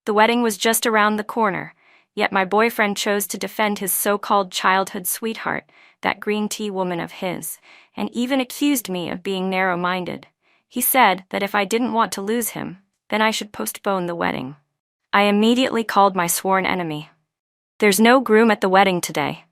The wedding was just around the corner, yet my boyfriend chose to defend his so-called childhood sweetheart, that green tea woman of his, and even accused me of being narrow-minded. He said that if I didn't want to lose him, then I should postpone the wedding. I immediately called my sworn enemy. "There's no groom at the wedding today.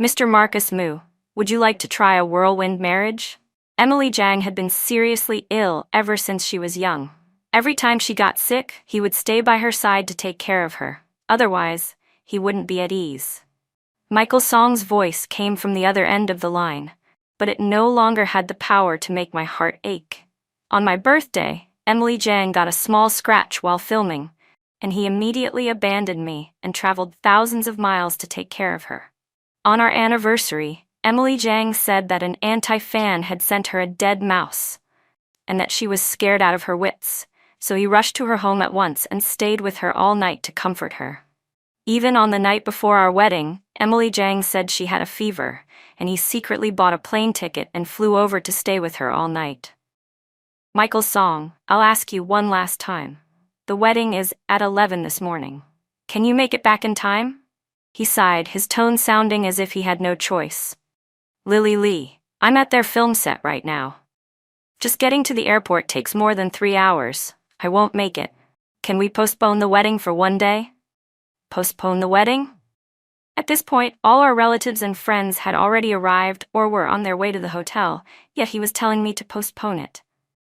Mr. Marcus Moo, would you like to try a whirlwind marriage?" Emily Jang had been seriously ill ever since she was young. Every time she got sick, he would stay by her side to take care of her. Otherwise, he wouldn't be at ease. Michael Song's voice came from the other end of the line, but it no longer had the power to make my heart ache. On my birthday, Emily Jang got a small scratch while filming, and he immediately abandoned me and traveled thousands of miles to take care of her. On our anniversary, Emily Jang said that an anti-fan had sent her a dead mouse, and that she was scared out of her wits, so he rushed to her home at once and stayed with her all night to comfort her. Even on the night before our wedding, Emily Jang said she had a fever, and he secretly bought a plane ticket and flew over to stay with her all night. Michael Song, I'll ask you one last time. The wedding is at 11 this morning. Can you make it back in time? He sighed, his tone sounding as if he had no choice. Lily Lee, I'm at their film set right now. Just getting to the airport takes more than 3 hours. I won't make it. Can we postpone the wedding for one day? Postpone the wedding? At this point, all our relatives and friends had already arrived or were on their way to the hotel, yet he was telling me to postpone it.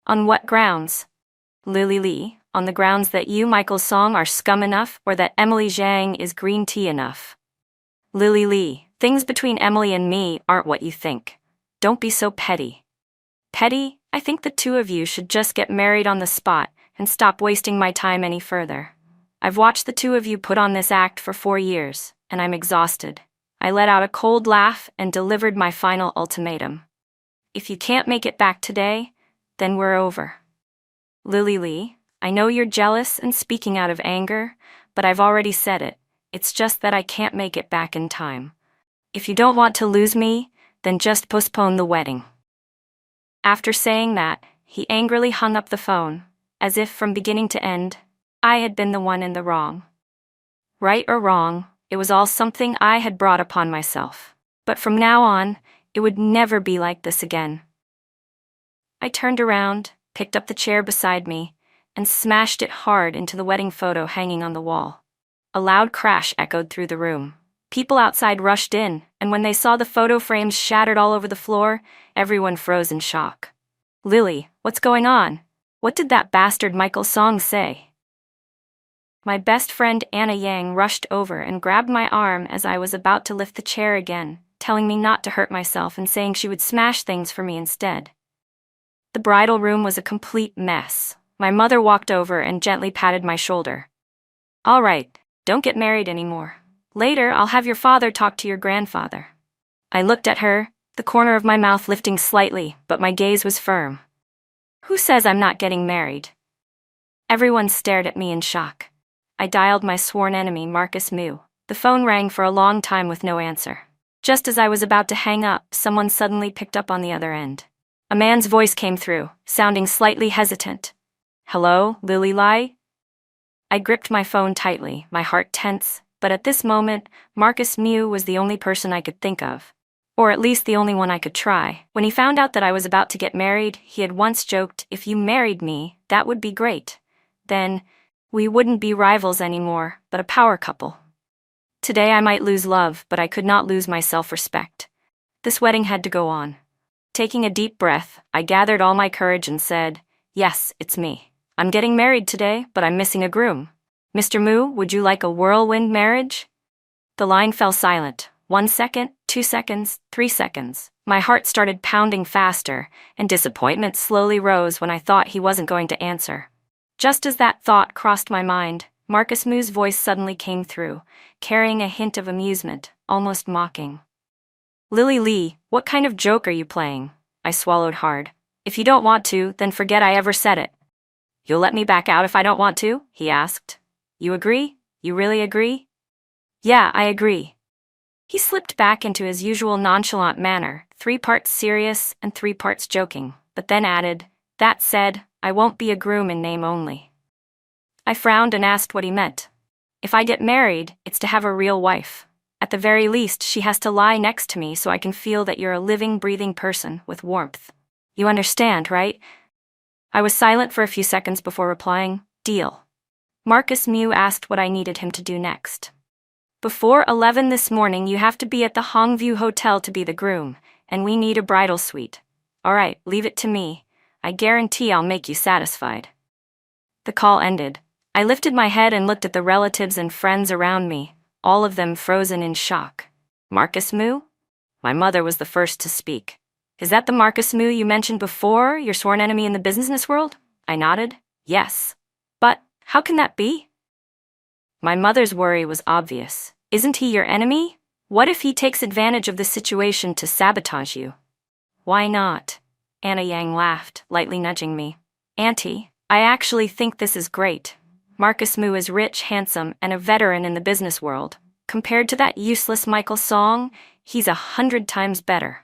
On what grounds? Lily Lee, on the grounds that you, Michael Song, are scum enough or that Emily Jang is green tea enough. Lily Lee, things between Emily and me aren't what you think. Don't be so petty. Petty? I think the two of you should just get married on the spot and stop wasting my time any further. I've watched the two of you put on this act for 4 years, and I'm exhausted. I let out a cold laugh and delivered my final ultimatum. If you can't make it back today, then we're over. Lily Lee, I know you're jealous and speaking out of anger, but I've already said it. It's just that I can't make it back in time. If you don't want to lose me, then just postpone the wedding. After saying that, he angrily hung up the phone, as if from beginning to end, I had been the one in the wrong. Right or wrong, it was all something I had brought upon myself. But from now on, it would never be like this again. I turned around, picked up the chair beside me, and smashed it hard into the wedding photo hanging on the wall. A loud crash echoed through the room. People outside rushed in, and when they saw the photo frames shattered all over the floor, everyone froze in shock. Lily, what's going on? What did that bastard Michael Song say? My best friend Anna Yang rushed over and grabbed my arm as I was about to lift the chair again, telling me not to hurt myself and saying she would smash things for me instead. The bridal room was a complete mess. My mother walked over and gently patted my shoulder. All right, don't get married anymore. Later, I'll have your father talk to your grandfather. I looked at her, the corner of my mouth lifting slightly, but my gaze was firm. Who says I'm not getting married? Everyone stared at me in shock. I dialed my sworn enemy, Marcus Moo. The phone rang for a long time with no answer. Just as I was about to hang up, someone suddenly picked up on the other end. A man's voice came through, sounding slightly hesitant. Hello, Lily Lee? I gripped my phone tightly, my heart tense, but at this moment, Marcus Moo was the only person I could think of. Or at least the only one I could try. When he found out that I was about to get married, he had once joked, if you married me, that would be great. Then, we wouldn't be rivals anymore, but a power couple. Today I might lose love, but I could not lose my self-respect. This wedding had to go on. Taking a deep breath, I gathered all my courage and said, yes, it's me. I'm getting married today, but I'm missing a groom. Mr. Moo, would you like a whirlwind marriage? The line fell silent. 1 second, 2 seconds, 3 seconds. My heart started pounding faster, and disappointment slowly rose when I thought he wasn't going to answer. Just as that thought crossed my mind, Marcus Moo's voice suddenly came through, carrying a hint of amusement, almost mocking. Lily Lee, what kind of joke are you playing? I swallowed hard. If you don't want to, then forget I ever said it. You'll let me back out if I don't want to? He asked. You agree? You really agree? Yeah, I agree. He slipped back into his usual nonchalant manner, 3 parts serious and 3 parts joking, but then added, that said, I won't be a groom in name only. I frowned and asked what he meant. If I get married, it's to have a real wife. At the very least, she has to lie next to me so I can feel that you're a living, breathing person with warmth. You understand, right? I was silent for a few seconds before replying, "Deal." Marcus Mew asked what I needed him to do next. "Before 11 this morning, you have to be at the Hongview Hotel to be the groom, and we need a bridal suite. All right, leave it to me. I guarantee I'll make you satisfied." The call ended. I lifted my head and looked at the relatives and friends around me, all of them frozen in shock. "Marcus Mew?" My mother was the first to speak. "Is that the Marcus Mew you mentioned before, your sworn enemy in the business world?" I nodded. "Yes. But how can that be?" My mother's worry was obvious. "Isn't he your enemy? What if he takes advantage of the situation to sabotage you?" "Why not?" Anna Yang laughed, lightly nudging me. "Auntie, I actually think this is great. Marcus Mew is rich, handsome, and a veteran in the business world. Compared to that useless Michael Song, he's 100 times better."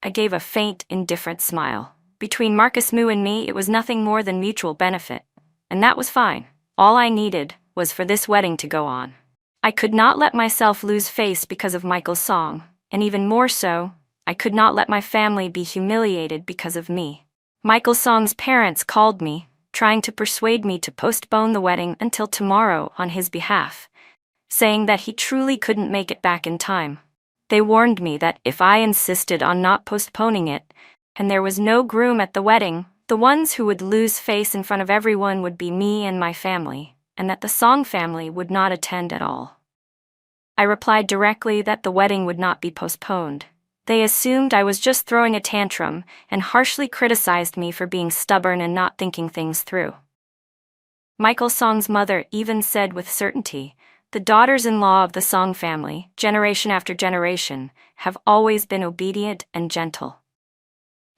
I gave a faint, indifferent smile. Between Marcus Mew and me, it was nothing more than mutual benefit. And that was fine. All I needed was for this wedding to go on. I could not let myself lose face because of Michael's song, and even more so, I could not let my family be humiliated because of me. Michael Song's parents called me, trying to persuade me to postpone the wedding until tomorrow on his behalf, saying that he truly couldn't make it back in time. They warned me that if I insisted on not postponing it, and there was no groom at the wedding, the ones who would lose face in front of everyone would be me and my family, and that the Song family would not attend at all. I replied directly that the wedding would not be postponed. They assumed I was just throwing a tantrum and harshly criticized me for being stubborn and not thinking things through. Michael Song's mother even said with certainty, "The daughters-in-law of the Song family, generation after generation, have always been obedient and gentle.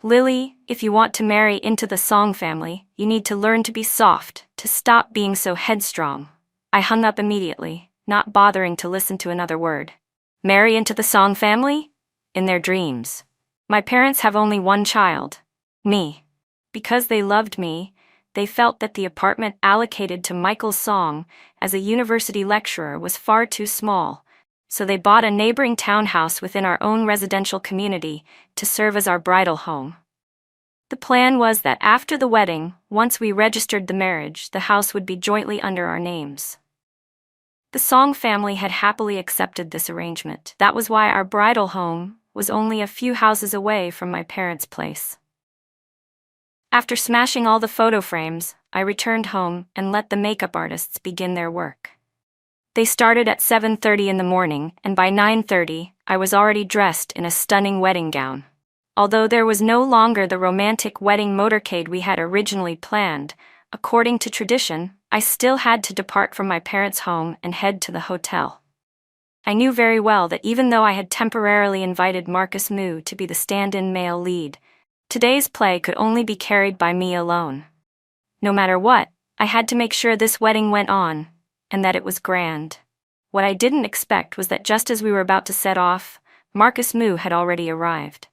Lily, if you want to marry into the Song family, you need to learn to be soft, to stop being so headstrong." I hung up immediately, not bothering to listen to another word. Marry into the Song family? In their dreams. My parents have only one child, me. Because they loved me, they felt that the apartment allocated to Michael Song as a university lecturer was far too small, so they bought a neighboring townhouse within our own residential community to serve as our bridal home. The plan was that after the wedding, once we registered the marriage, the house would be jointly under our names. The Song family had happily accepted this arrangement. That was why our bridal home was only a few houses away from my parents' place. After smashing all the photo frames, I returned home and let the makeup artists begin their work. They started at 7:30 in the morning, and by 9:30, I was already dressed in a stunning wedding gown. Although there was no longer the romantic wedding motorcade we had originally planned, according to tradition, I still had to depart from my parents' home and head to the hotel. I knew very well that even though I had temporarily invited Marcus Mew to be the stand-in male lead, today's play could only be carried by me alone. No matter what, I had to make sure this wedding went on, and that it was grand. What I didn't expect was that just as we were about to set off, Marcus Mew had already arrived.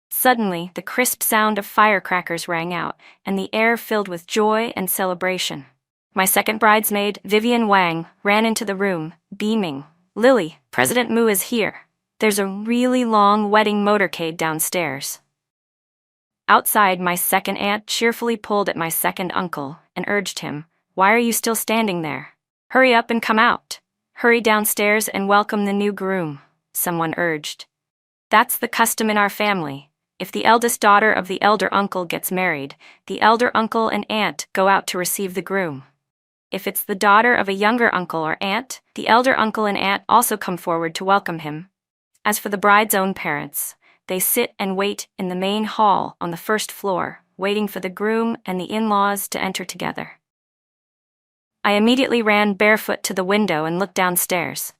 Suddenly, the crisp sound of firecrackers rang out, and the air filled with joy and celebration. My second bridesmaid, Vivian Wang, ran into the room, beaming. "Lily, President Mew is here. There's a really long wedding motorcade downstairs." Outside, my second aunt cheerfully pulled at my second uncle and urged him, "Why are you still standing there? Hurry up and come out. Hurry downstairs and welcome the new groom," someone urged. "That's the custom in our family. If the eldest daughter of the elder uncle gets married, the elder uncle and aunt go out to receive the groom. If it's the daughter of a younger uncle or aunt, the elder uncle and aunt also come forward to welcome him. As for the bride's own parents, they sit and wait in the main hall on the first floor, waiting for the groom and the in-laws to enter together." I immediately ran barefoot to the window and looked downstairs.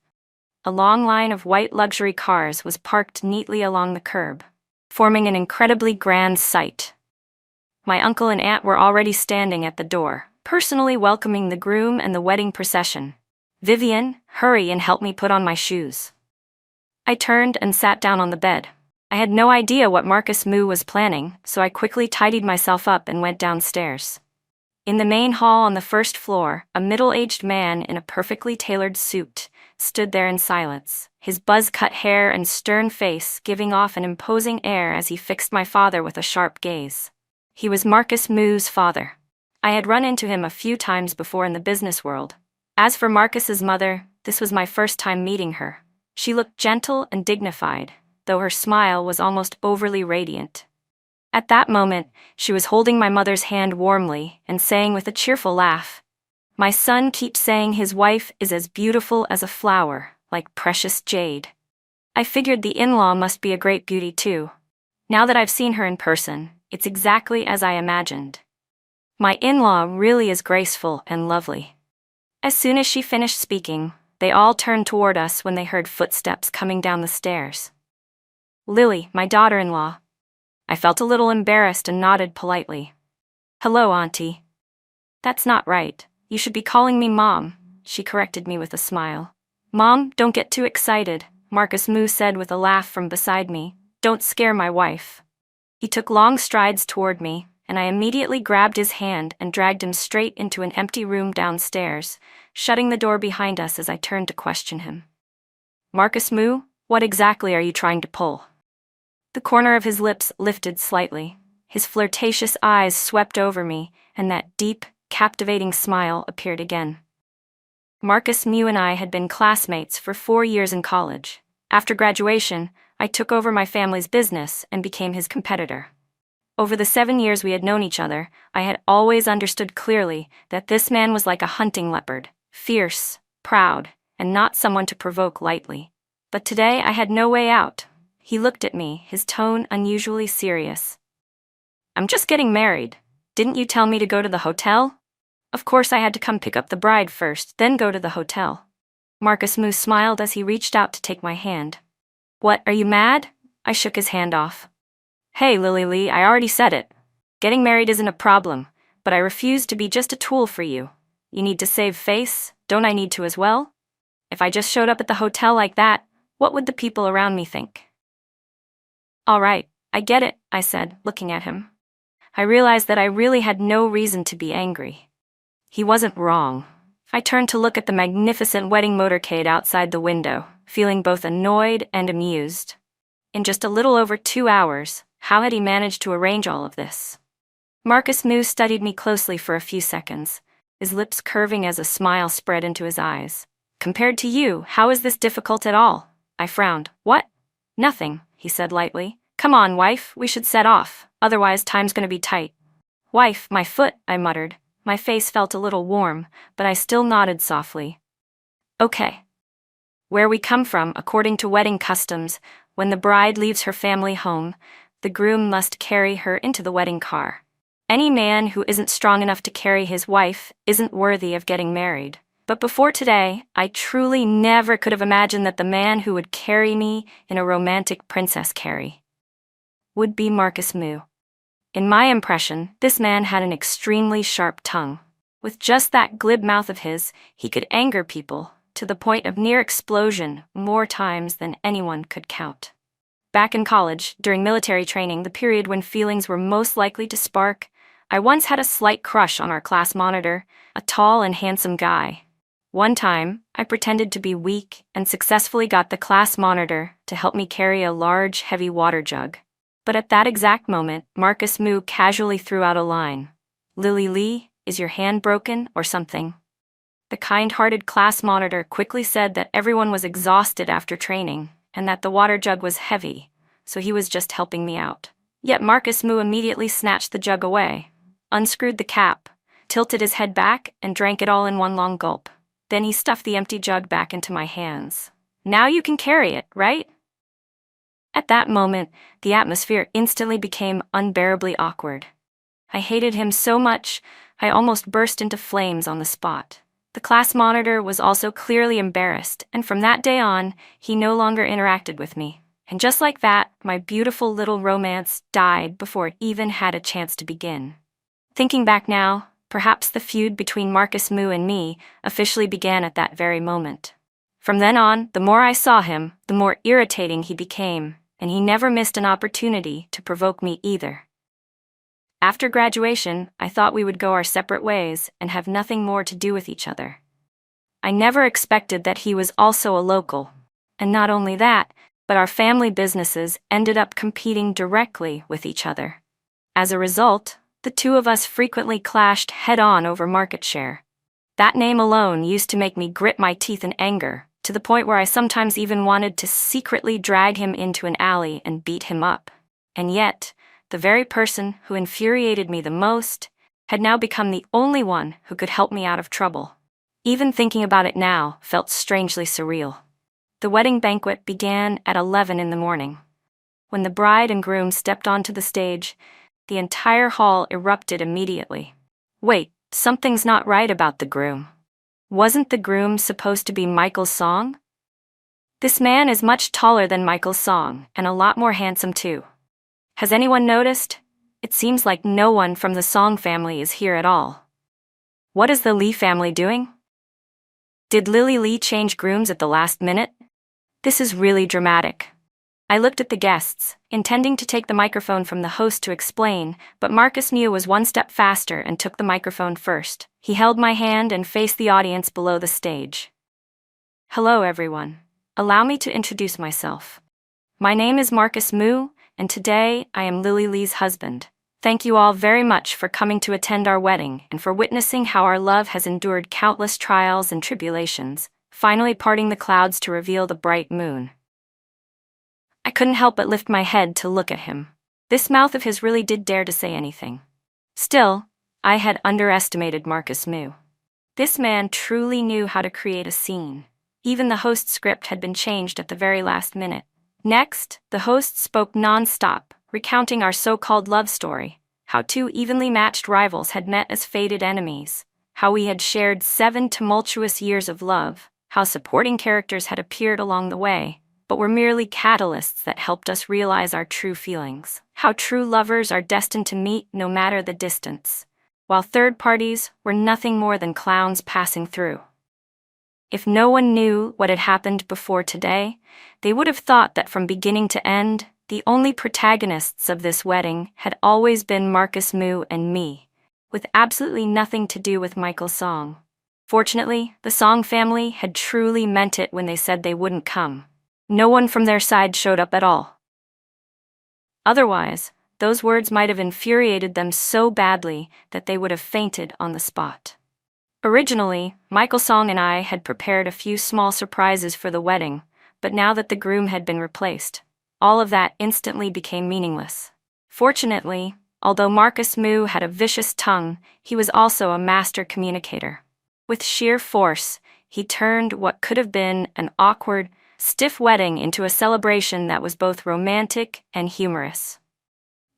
A long line of white luxury cars was parked neatly along the curb, forming an incredibly grand sight. My uncle and aunt were already standing at the door, personally welcoming the groom and the wedding procession. "Vivian, hurry and help me put on my shoes." I turned and sat down on the bed. I had no idea what Marcus Mew was planning, so I quickly tidied myself up and went downstairs. In the main hall on the first floor, a middle-aged man in a perfectly tailored suit stood there in silence, his buzz-cut hair and stern face giving off an imposing air as he fixed my father with a sharp gaze. He was Marcus Moo's father. I had run into him a few times before in the business world. As for Marcus's mother, this was my first time meeting her. She looked gentle and dignified, though her smile was almost overly radiant. At that moment, she was holding my mother's hand warmly and saying with a cheerful laugh, "My son keeps saying his wife is as beautiful as a flower, like precious jade." I figured the in-law must be a great beauty too. Now that I've seen her in person, it's exactly as I imagined. My in-law really is graceful and lovely. As soon as she finished speaking, they all turned toward us when they heard footsteps coming down the stairs. Lily, my daughter-in-law. I felt a little embarrassed and nodded politely. "Hello, Auntie." "That's not right. You should be calling me Mom," she corrected me with a smile. "Mom, don't get too excited," Marcus Moo said with a laugh from beside me. "Don't scare my wife." He took long strides toward me, and I immediately grabbed his hand and dragged him straight into an empty room downstairs, shutting the door behind us as I turned to question him. "Marcus Moo, what exactly are you trying to pull?" The corner of his lips lifted slightly. His flirtatious eyes swept over me, and that deep, captivating smile appeared again. Marcus Moo and I had been classmates for 4 years in college. After graduation, I took over my family's business and became his competitor. Over the 7 years we had known each other, I had always understood clearly that this man was like a hunting leopard, fierce, proud, and not someone to provoke lightly. But today I had no way out. He looked at me, his tone unusually serious. "I'm just getting married. Didn't you tell me to go to the hotel?" Of course I had to come pick up the bride first, then go to the hotel. Marcus Moo smiled as he reached out to take my hand. "What, are you mad?" I shook his hand off. "Hey, Lily Lee, I already said it. Getting married isn't a problem, but I refuse to be just a tool for you. You need to save face, don't I need to as well? If I just showed up at the hotel like that, what would the people around me think?" "All right, I get it," I said, looking at him. I realized that I really had no reason to be angry. He wasn't wrong. I turned to look at the magnificent wedding motorcade outside the window, feeling both annoyed and amused. In just a little over 2 hours, how had he managed to arrange all of this? Marcus Moo studied me closely for a few seconds, his lips curving as a smile spread into his eyes. "Compared to you, how is this difficult at all?" I frowned. "What?" "Nothing," he said lightly. "Come on, wife, we should set off, otherwise time's gonna be tight." "Wife, my foot," I muttered. My face felt a little warm, but I still nodded softly. "Okay." Where we come from, according to wedding customs, when the bride leaves her family home, the groom must carry her into the wedding car. Any man who isn't strong enough to carry his wife isn't worthy of getting married. But before today, I truly never could have imagined that the man who would carry me in a romantic princess carry would be Marcus Moo. In my impression, this man had an extremely sharp tongue. With just that glib mouth of his, he could anger people, to the point of near explosion, more times than anyone could count. Back in college, during military training, the period when feelings were most likely to spark, I once had a slight crush on our class monitor, a tall and handsome guy. One time, I pretended to be weak and successfully got the class monitor to help me carry a large, heavy water jug. But at that exact moment, Marcus Moo casually threw out a line. "Lily Lee, is your hand broken or something?" The kind-hearted class monitor quickly said that everyone was exhausted after training and that the water jug was heavy, so he was just helping me out. Yet Marcus Moo immediately snatched the jug away, unscrewed the cap, tilted his head back, and drank it all in one long gulp. Then he stuffed the empty jug back into my hands. "Now you can carry it, right?" At that moment, the atmosphere instantly became unbearably awkward. I hated him so much, I almost burst into flames on the spot. The class monitor was also clearly embarrassed, and from that day on, he no longer interacted with me. And just like that, my beautiful little romance died before it even had a chance to begin. Thinking back now, perhaps the feud between Marcus Moo and me officially began at that very moment. From then on, the more I saw him, the more irritating he became, and he never missed an opportunity to provoke me either. After graduation, I thought we would go our separate ways and have nothing more to do with each other. I never expected that he was also a local. And not only that, but our family businesses ended up competing directly with each other. As a result, the two of us frequently clashed head-on over market share. That name alone used to make me grit my teeth in anger, to the point where I sometimes even wanted to secretly drag him into an alley and beat him up. And yet, the very person who infuriated me the most had now become the only one who could help me out of trouble. Even thinking about it now felt strangely surreal. The wedding banquet began at 11 in the morning. When the bride and groom stepped onto the stage, the entire hall erupted immediately. Wait, something's not right about the groom. Wasn't the groom supposed to be Michael's Song? This man is much taller than Michael's Song, and a lot more handsome too. Has anyone noticed? It seems like no one from the Song family is here at all. What is the Lee family doing? Did Lily Lee change grooms at the last minute? This is really dramatic. I looked at the guests, intending to take the microphone from the host to explain, but Marcus Mew was one step faster and took the microphone first. He held my hand and faced the audience below the stage. Hello everyone. Allow me to introduce myself. My name is Marcus Mew, and today I am Lily Lee's husband. Thank you all very much for coming to attend our wedding and for witnessing how our love has endured countless trials and tribulations, finally parting the clouds to reveal the bright moon. I couldn't help but lift my head to look at him. This mouth of his really did dare to say anything. Still, I had underestimated Marcus Mew. This man truly knew how to create a scene. Even the host's script had been changed at the very last minute. Next, the host spoke non-stop, recounting our so-called love story, how two evenly matched rivals had met as fated enemies, how we had shared 7 tumultuous years of love, how supporting characters had appeared along the way, but were merely catalysts that helped us realize our true feelings, how true lovers are destined to meet no matter the distance, while third parties were nothing more than clowns passing through. If no one knew what had happened before today, they would have thought that from beginning to end, the only protagonists of this wedding had always been Marcus Mew and me, with absolutely nothing to do with Michael's Song. Fortunately, the Song family had truly meant it when they said they wouldn't come. No one from their side showed up at all. Otherwise, those words might have infuriated them so badly that they would have fainted on the spot. Originally, Michael's Song and I had prepared a few small surprises for the wedding, but now that the groom had been replaced, all of that instantly became meaningless. Fortunately, although Marcus Mew had a vicious tongue, he was also a master communicator. With sheer force, he turned what could have been an awkward, stiff wedding into a celebration that was both romantic and humorous.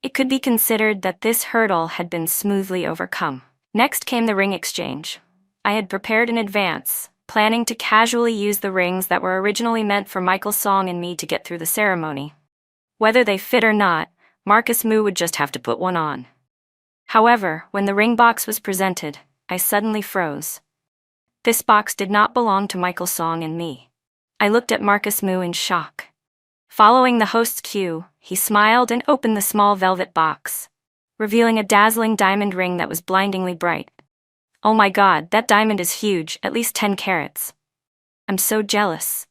It could be considered that this hurdle had been smoothly overcome. Next came the ring exchange. I had prepared in advance, planning to casually use the rings that were originally meant for Michael's Song and me to get through the ceremony. Whether they fit or not, Marcus Mew would just have to put one on. However, when the ring box was presented, I suddenly froze. This box did not belong to Michael's Song and me. I looked at Marcus Mew in shock. Following the host's cue, he smiled and opened the small velvet box, revealing a dazzling diamond ring that was blindingly bright. Oh my God, that diamond is huge, at least 10 carats. I'm so jealous.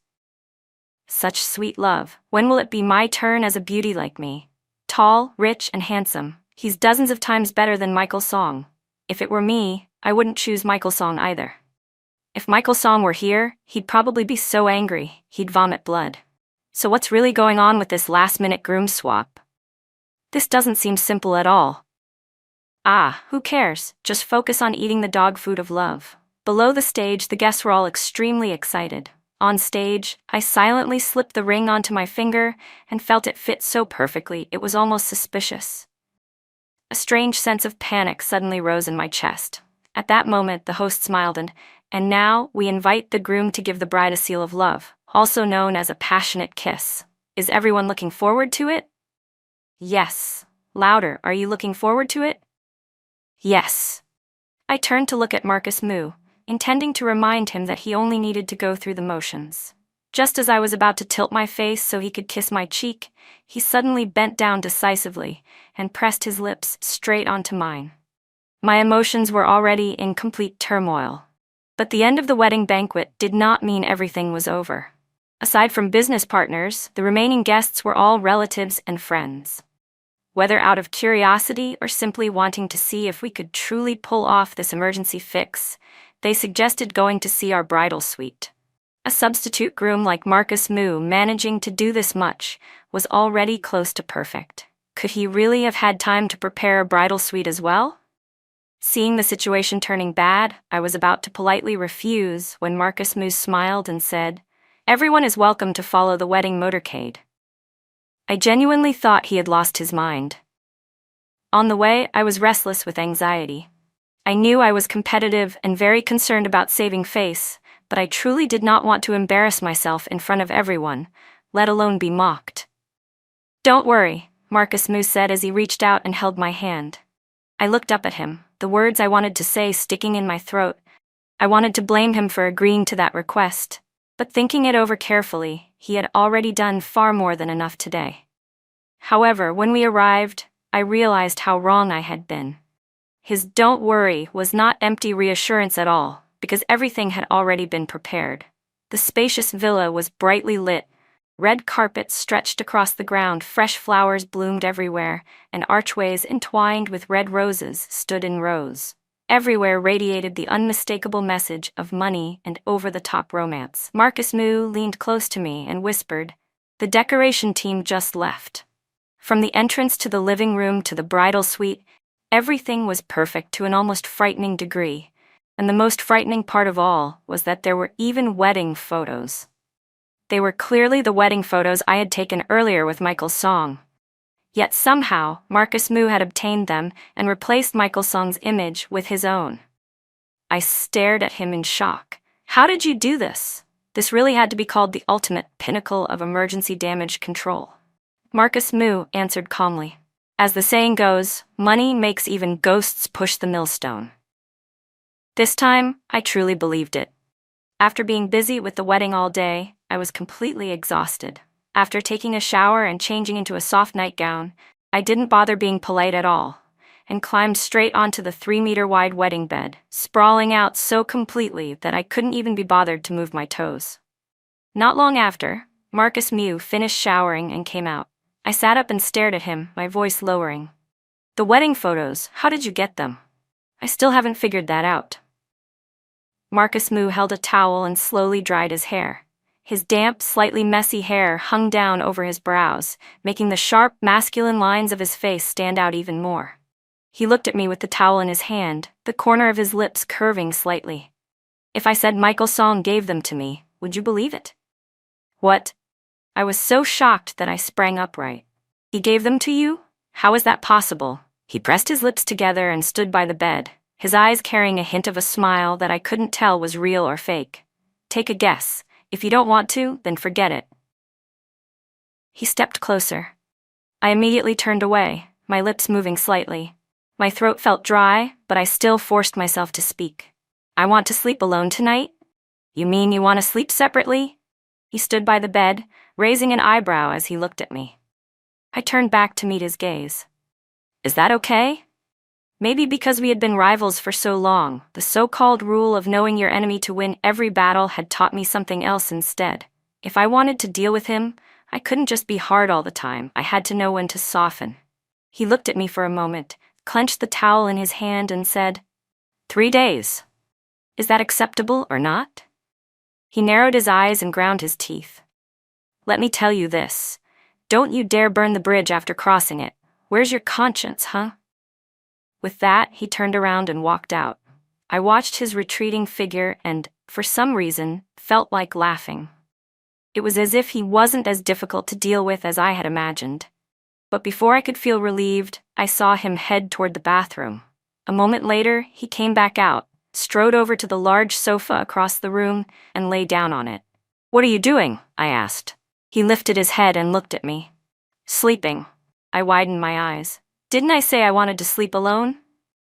Such sweet love. When will it be my turn as a beauty like me? Tall, rich, and handsome. He's dozens of times better than Michael's Song. If it were me, I wouldn't choose Michael's Song either. If Michael's Song were here, he'd probably be so angry, he'd vomit blood. So what's really going on with this last-minute groom swap? This doesn't seem simple at all. Ah, who cares? Just focus on eating the dog food of love. Below the stage, the guests were all extremely excited. On stage, I silently slipped the ring onto my finger and felt it fit so perfectly it was almost suspicious. A strange sense of panic suddenly rose in my chest. At that moment, the host smiled and now we invite the groom to give the bride a seal of love, also known as a passionate kiss. Is everyone looking forward to it? Yes. Louder, are you looking forward to it? Yes. I turned to look at Marcus Mew, intending to remind him that he only needed to go through the motions. Just as I was about to tilt my face so he could kiss my cheek, he suddenly bent down decisively and pressed his lips straight onto mine. My emotions were already in complete turmoil. But the end of the wedding banquet did not mean everything was over. Aside from business partners, the remaining guests were all relatives and friends. Whether out of curiosity or simply wanting to see if we could truly pull off this emergency fix, they suggested going to see our bridal suite. A substitute groom like Marcus Moo managing to do this much was already close to perfect. Could he really have had time to prepare a bridal suite as well? Seeing the situation turning bad, I was about to politely refuse when Marcus Moo smiled and said, "Everyone is welcome to follow the wedding motorcade." I genuinely thought he had lost his mind. On the way, I was restless with anxiety. I knew I was competitive and very concerned about saving face, but I truly did not want to embarrass myself in front of everyone, let alone be mocked. "Don't worry," Marcus Moo said as he reached out and held my hand. I looked up at him, the words I wanted to say sticking in my throat. I wanted to blame him for agreeing to that request, but thinking it over carefully, he had already done far more than enough today. However, when we arrived, I realized how wrong I had been. His "don't worry" was not empty reassurance at all, because everything had already been prepared. The spacious villa was brightly lit. Red carpets stretched across the ground, fresh flowers bloomed everywhere, and archways entwined with red roses stood in rows. Everywhere radiated the unmistakable message of money and over-the-top romance. Marcus Moo leaned close to me and whispered, "The decoration team just left." From the entrance to the living room to the bridal suite, everything was perfect to an almost frightening degree. And the most frightening part of all was that there were even wedding photos. They were clearly the wedding photos I had taken earlier with Michael Song. Yet somehow, Marcus Moo had obtained them and replaced Michael Song's image with his own. I stared at him in shock. "How did you do this?" This really had to be called the ultimate pinnacle of emergency damage control. Marcus Moo answered calmly. "As the saying goes, money makes even ghosts push the millstone." This time, I truly believed it. After being busy with the wedding all day, I was completely exhausted. After taking a shower and changing into a soft nightgown, I didn't bother being polite at all, and climbed straight onto the 3-meter-wide wedding bed, sprawling out so completely that I couldn't even be bothered to move my toes. Not long after, Marcus Moo finished showering and came out. I sat up and stared at him, my voice lowering. "The wedding photos, how did you get them? I still haven't figured that out." Marcus Moo held a towel and slowly dried his hair. His damp, slightly messy hair hung down over his brows, making the sharp, masculine lines of his face stand out even more. He looked at me with the towel in his hand, the corner of his lips curving slightly. "If I said Michael Song gave them to me, would you believe it?" "What?" I was so shocked that I sprang upright. "He gave them to you? How is that possible?" He pressed his lips together and stood by the bed, his eyes carrying a hint of a smile that I couldn't tell was real or fake. "Take a guess. If you don't want to, then forget it." He stepped closer. I immediately turned away, my lips moving slightly. My throat felt dry, but I still forced myself to speak. "I want to sleep alone tonight?" "You mean you want to sleep separately?" He stood by the bed, raising an eyebrow as he looked at me. I turned back to meet his gaze. "Is that okay?" Maybe because we had been rivals for so long, the so-called rule of knowing your enemy to win every battle had taught me something else instead. If I wanted to deal with him, I couldn't just be hard all the time. I had to know when to soften. He looked at me for a moment, clenched the towel in his hand and said, 3 days. Is that acceptable or not?" He narrowed his eyes and ground his teeth. "Let me tell you this. Don't you dare burn the bridge after crossing it. Where's your conscience, huh?" With that, he turned around and walked out. I watched his retreating figure and, for some reason, felt like laughing. It was as if he wasn't as difficult to deal with as I had imagined. But before I could feel relieved, I saw him head toward the bathroom. A moment later, he came back out, strode over to the large sofa across the room, and lay down on it. "What are you doing?" I asked. He lifted his head and looked at me. "Sleeping." I widened my eyes. "Didn't I say I wanted to sleep alone?"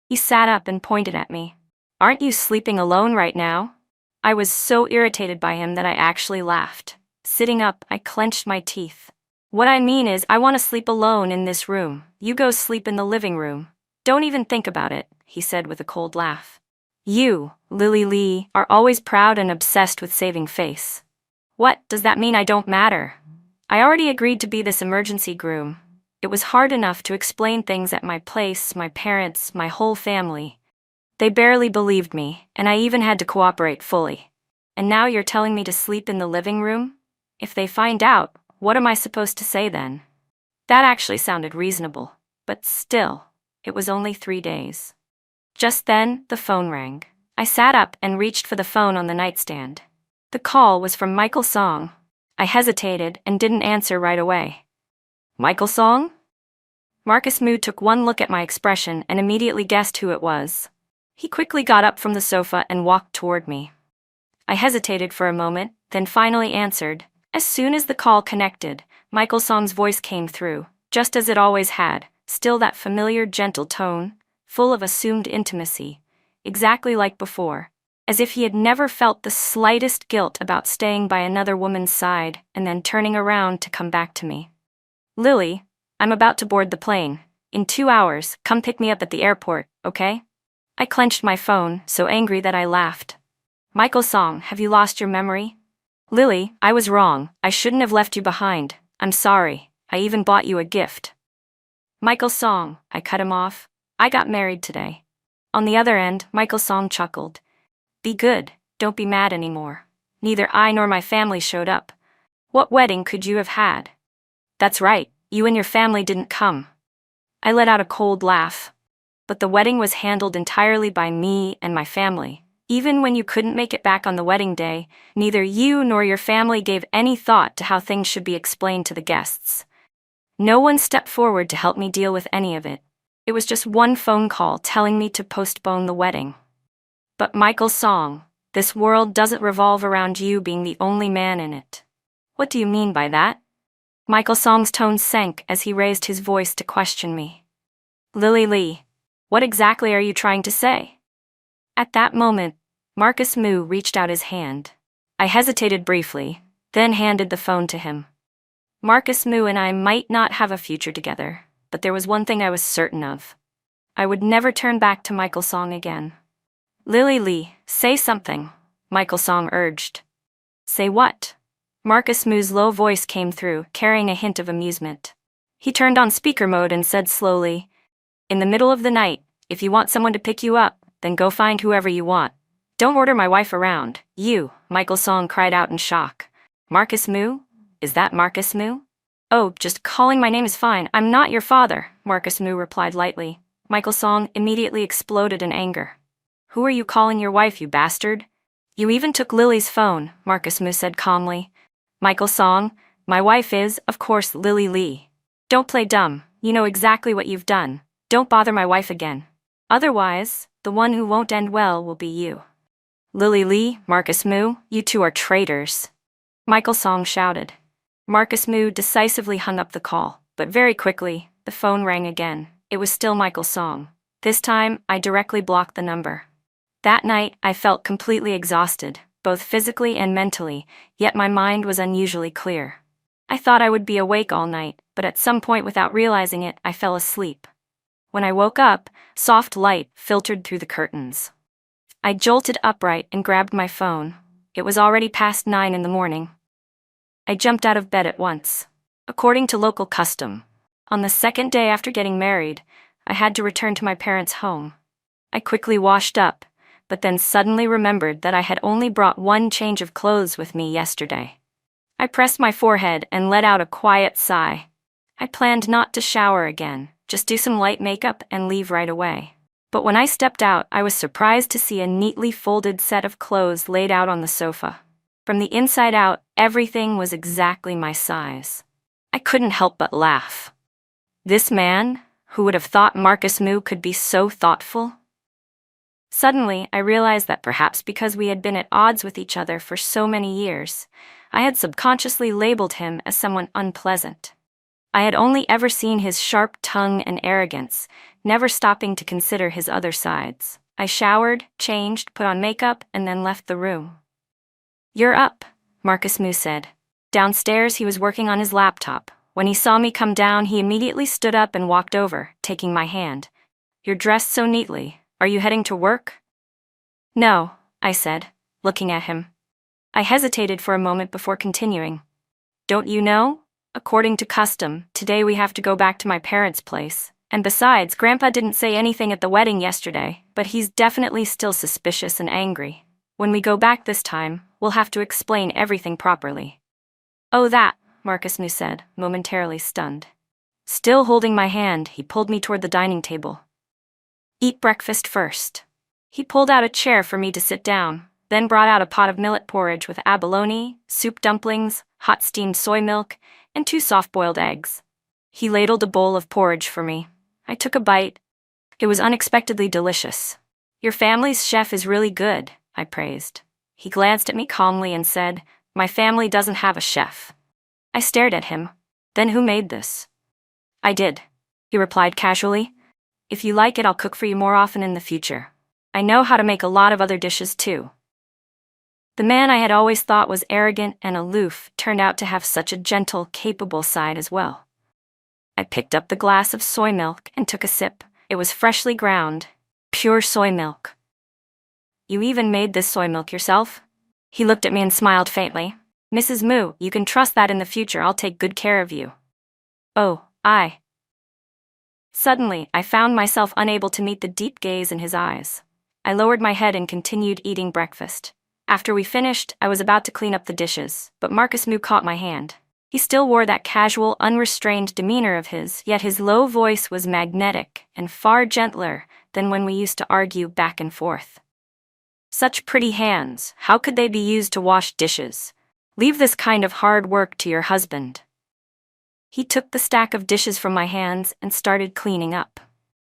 He sat up and pointed at me. "Aren't you sleeping alone right now?" I was so irritated by him that I actually laughed. Sitting up, I clenched my teeth. What I mean is, I want to sleep alone in this room. You go sleep in the living room. Don't even think about it, he said with a cold laugh. You, Lily Lee, are always proud and obsessed with saving face. What, does that mean I don't matter? I already agreed to be this emergency groom. It was hard enough to explain things at my place, my parents, my whole family. They barely believed me, and I even had to cooperate fully. And now you're telling me to sleep in the living room? If they find out, what am I supposed to say then? That actually sounded reasonable, but still, it was only 3 days. Just then, the phone rang. I sat up and reached for the phone on the nightstand. The call was from Michael Song. I hesitated and didn't answer right away. Michael Song? Marcus Moo took one look at my expression and immediately guessed who it was. He quickly got up from the sofa and walked toward me. I hesitated for a moment, then finally answered. As soon as the call connected, Michael Song's voice came through, just as it always had, still that familiar gentle tone, full of assumed intimacy, exactly like before, as if he had never felt the slightest guilt about staying by another woman's side and then turning around to come back to me. Lily, I'm about to board the plane. In 2 hours, come pick me up at the airport, okay? I clenched my phone, so angry that I laughed. Michael Song, have you lost your memory? Lily, I was wrong. I shouldn't have left you behind. I'm sorry. I even bought you a gift. Michael Song, I cut him off. I got married today. On the other end, Michael Song chuckled. Be good, don't be mad anymore. Neither I nor my family showed up. What wedding could you have had? That's right, you and your family didn't come. I let out a cold laugh. But the wedding was handled entirely by me and my family. Even when you couldn't make it back on the wedding day, neither you nor your family gave any thought to how things should be explained to the guests. No one stepped forward to help me deal with any of it. It was just one phone call telling me to postpone the wedding. But Michael Song, this world doesn't revolve around you being the only man in it. What do you mean by that? Michael Song's tone sank as he raised his voice to question me. Lily Lee, what exactly are you trying to say? At that moment, Marcus Moo reached out his hand. I hesitated briefly, then handed the phone to him. Marcus Moo and I might not have a future together, but there was one thing I was certain of. I would never turn back to Michael Song again. Lily Lee, say something, Michael Song urged. Say what? Marcus Moo's low voice came through, carrying a hint of amusement. He turned on speaker mode and said slowly, in the middle of the night, if you want someone to pick you up, then go find whoever you want. Don't order my wife around. You, Michael Song cried out in shock. Marcus Moo? Is that Marcus Moo? Oh, just calling my name is fine. I'm not your father, Marcus Moo replied lightly. Michael Song immediately exploded in anger. Who are you calling your wife, you bastard? You even took Lily's phone, Marcus Moo said calmly. Michael Song, my wife is, of course, Lily Lee. Don't play dumb. You know exactly what you've done. Don't bother my wife again. Otherwise, the one who won't end well will be you. Lily Lee, Marcus Moo, you two are traitors. Michael Song shouted. Marcus Moo decisively hung up the call, but very quickly, the phone rang again. It was still Michael Song. This time, I directly blocked the number. That night, I felt completely exhausted, both physically and mentally, yet my mind was unusually clear. I thought I would be awake all night, but at some point without realizing it, I fell asleep. When I woke up, soft light filtered through the curtains. I jolted upright and grabbed my phone. It was already past 9 in the morning. I jumped out of bed at once. According to local custom, on the second day after getting married, I had to return to my parents' home. I quickly washed up, but then suddenly remembered that I had only brought one change of clothes with me yesterday. I pressed my forehead and let out a quiet sigh. I planned not to shower again, just do some light makeup and leave right away. But when I stepped out, I was surprised to see a neatly folded set of clothes laid out on the sofa. From the inside out, everything was exactly my size. I couldn't help but laugh. This man, who would have thought Marcus Moo could be so thoughtful? Suddenly, I realized that perhaps because we had been at odds with each other for so many years, I had subconsciously labeled him as someone unpleasant. I had only ever seen his sharp tongue and arrogance, never stopping to consider his other sides. I showered, changed, put on makeup, and then left the room. You're up, Marcus Moo said. Downstairs, he was working on his laptop. When he saw me come down, he immediately stood up and walked over, taking my hand. "You're dressed so neatly. Are you heading to work?" "No," I said, looking at him. I hesitated for a moment before continuing. "Don't you know? According to custom, today we have to go back to my parents' place. And besides, Grandpa didn't say anything at the wedding yesterday, but he's definitely still suspicious and angry. When we go back this time, we'll have to explain everything properly." "Oh, that," Marcus Moo said, momentarily stunned. Still holding my hand, he pulled me toward the dining table. "Eat breakfast first." He pulled out a chair for me to sit down, then brought out a pot of millet porridge with abalone, soup dumplings, hot steamed soy milk, and 2 soft-boiled eggs. He ladled a bowl of porridge for me. I took a bite. It was unexpectedly delicious. "Your family's chef is really good," I praised. He glanced at me calmly and said, "My family doesn't have a chef." I stared at him. "Then who made this?" "I did," he replied casually. "If you like it, I'll cook for you more often in the future. I know how to make a lot of other dishes too." The man I had always thought was arrogant and aloof turned out to have such a gentle, capable side as well. I picked up the glass of soy milk and took a sip. It was freshly ground, pure soy milk. "You even made this soy milk yourself?" He looked at me and smiled faintly. "Mrs. Moo, you can trust that in the future I'll take good care of you." "Oh, I..." Suddenly, I found myself unable to meet the deep gaze in his eyes. I lowered my head and continued eating breakfast. After we finished, I was about to clean up the dishes, but Marcus Moo caught my hand. He still wore that casual, unrestrained demeanor of his, yet his low voice was magnetic and far gentler than when we used to argue back and forth. "Such pretty hands, how could they be used to wash dishes? Leave this kind of hard work to your husband." He took the stack of dishes from my hands and started cleaning up.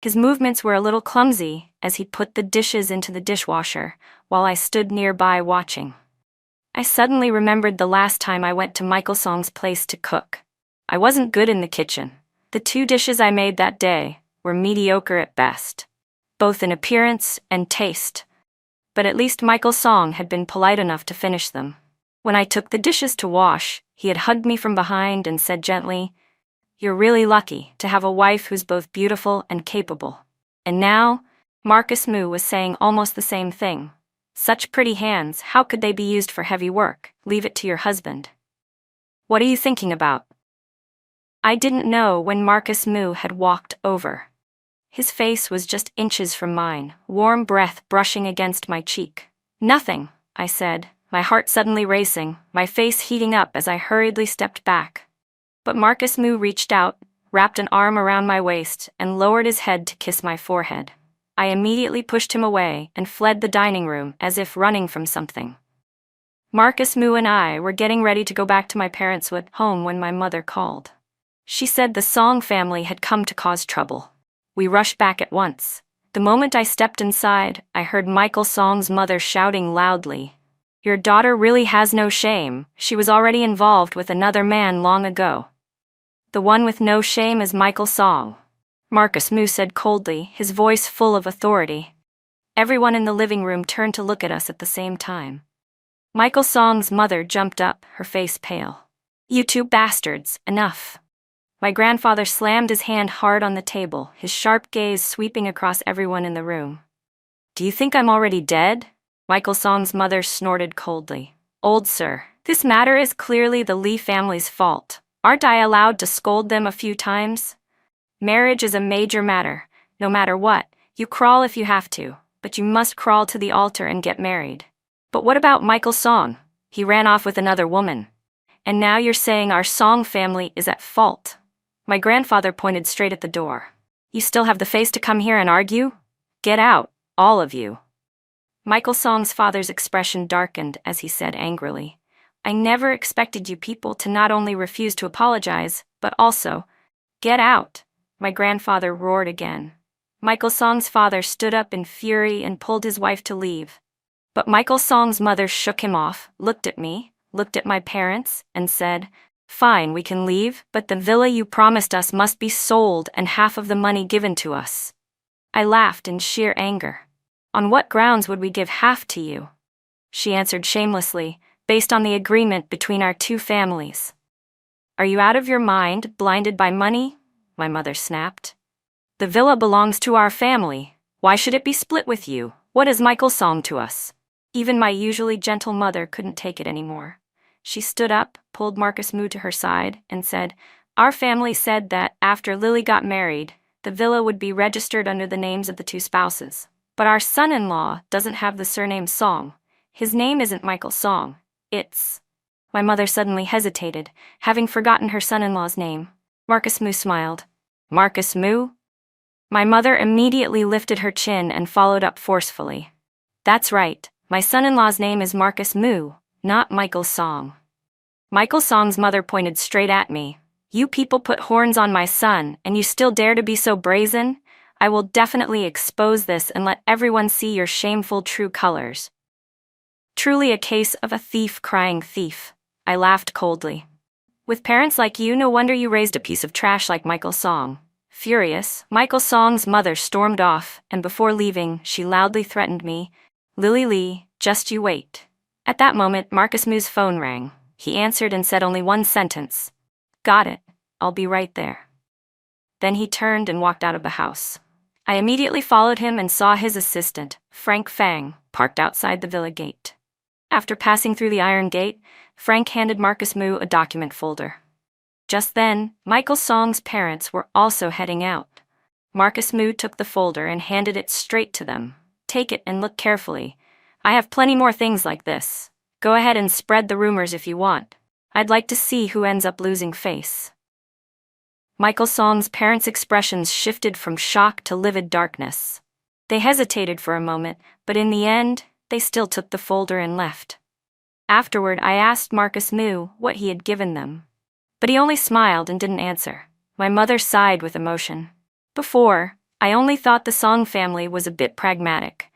His movements were a little clumsy as he put the dishes into the dishwasher, while I stood nearby watching. I suddenly remembered the last time I went to Michael Song's place to cook. I wasn't good in the kitchen. The 2 dishes I made that day were mediocre at best, both in appearance and taste. But at least Michael Song had been polite enough to finish them. When I took the dishes to wash, he had hugged me from behind and said gently, "You're really lucky to have a wife who's both beautiful and capable." And now, Marcus Moo was saying almost the same thing. "Such pretty hands, how could they be used for heavy work? Leave it to your husband." "What are you thinking about?" I didn't know when Marcus Moo had walked over. His face was just inches from mine, warm breath brushing against my cheek. "Nothing," I said, my heart suddenly racing, my face heating up as I hurriedly stepped back. But Marcus Moo reached out, wrapped an arm around my waist, and lowered his head to kiss my forehead. I immediately pushed him away and fled the dining room as if running from something. Marcus Moo and I were getting ready to go back to my parents' home when my mother called. She said the Song family had come to cause trouble. We rushed back at once. The moment I stepped inside, I heard Michael Song's mother shouting loudly, "Your daughter really has no shame. She was already involved with another man long ago." "The one with no shame is Michael Song," Marcus Moo said coldly, his voice full of authority. Everyone in the living room turned to look at us at the same time. Michael Song's mother jumped up, her face pale. "You 2 bastards, enough." My grandfather slammed his hand hard on the table, his sharp gaze sweeping across everyone in the room. "Do you think I'm already dead?" Michael Song's mother snorted coldly. "Old sir, this matter is clearly the Lee family's fault. Aren't I allowed to scold them a few times? Marriage is a major matter. No matter what, you crawl if you have to, but you must crawl to the altar and get married. But what about Michael Song? He ran off with another woman. And now you're saying our Song family is at fault." My grandfather pointed straight at the door. "You still have the face to come here and argue? Get out, all of you." Michael Song's father's expression darkened as he said angrily, "I never expected you people to not only refuse to apologize, but also, get out." My grandfather roared again. Michael Song's father stood up in fury and pulled his wife to leave. But Michael Song's mother shook him off, looked at me, looked at my parents, and said, "Fine, we can leave, but the villa you promised us must be sold and half of the money given to us." I laughed in sheer anger. "On what grounds would we give half to you?" She answered shamelessly, based on the agreement between our two families. Are you out of your mind, blinded by money? My mother snapped. The villa belongs to our family. Why should it be split with you? What is Michael's song to us? Even my usually gentle mother couldn't take it anymore. She stood up, pulled Marcus Moo to her side, and said, "Our family said that after Lily got married, the villa would be registered under the names of the two spouses. But our son-in-law doesn't have the surname Song. His name isn't Michael Song. It's—" My mother suddenly hesitated, having forgotten her son-in-law's name. Marcus Moo smiled. "Marcus Moo?" My mother immediately lifted her chin and followed up forcefully. "That's right. My son-in-law's name is Marcus Moo, not Michael Song." Michael Song's mother pointed straight at me. "You people put horns on my son, and you still dare to be so brazen? I will definitely expose this and let everyone see your shameful true colors." Truly a case of a thief crying thief. I laughed coldly. "With parents like you, no wonder you raised a piece of trash like Michael Song." Furious, Michael Song's mother stormed off, and before leaving, she loudly threatened me, "Lily Lee, just you wait." At that moment, Marcus Moo's phone rang. He answered and said only one sentence. "Got it. I'll be right there." Then he turned and walked out of the house. I immediately followed him and saw his assistant, Frank Fang, parked outside the villa gate. After passing through the iron gate, Frank handed Marcus Moo a document folder. Just then, Michael Song's parents were also heading out. Marcus Moo took the folder and handed it straight to them. "Take it and look carefully. I have plenty more things like this. Go ahead and spread the rumors if you want. I'd like to see who ends up losing face." Michael Song's parents' expressions shifted from shock to livid darkness. They hesitated for a moment, but in the end, they still took the folder and left. Afterward, I asked Marcus Moo what he had given them. But he only smiled and didn't answer. My mother sighed with emotion. Before, I only thought the Song family was a bit pragmatic.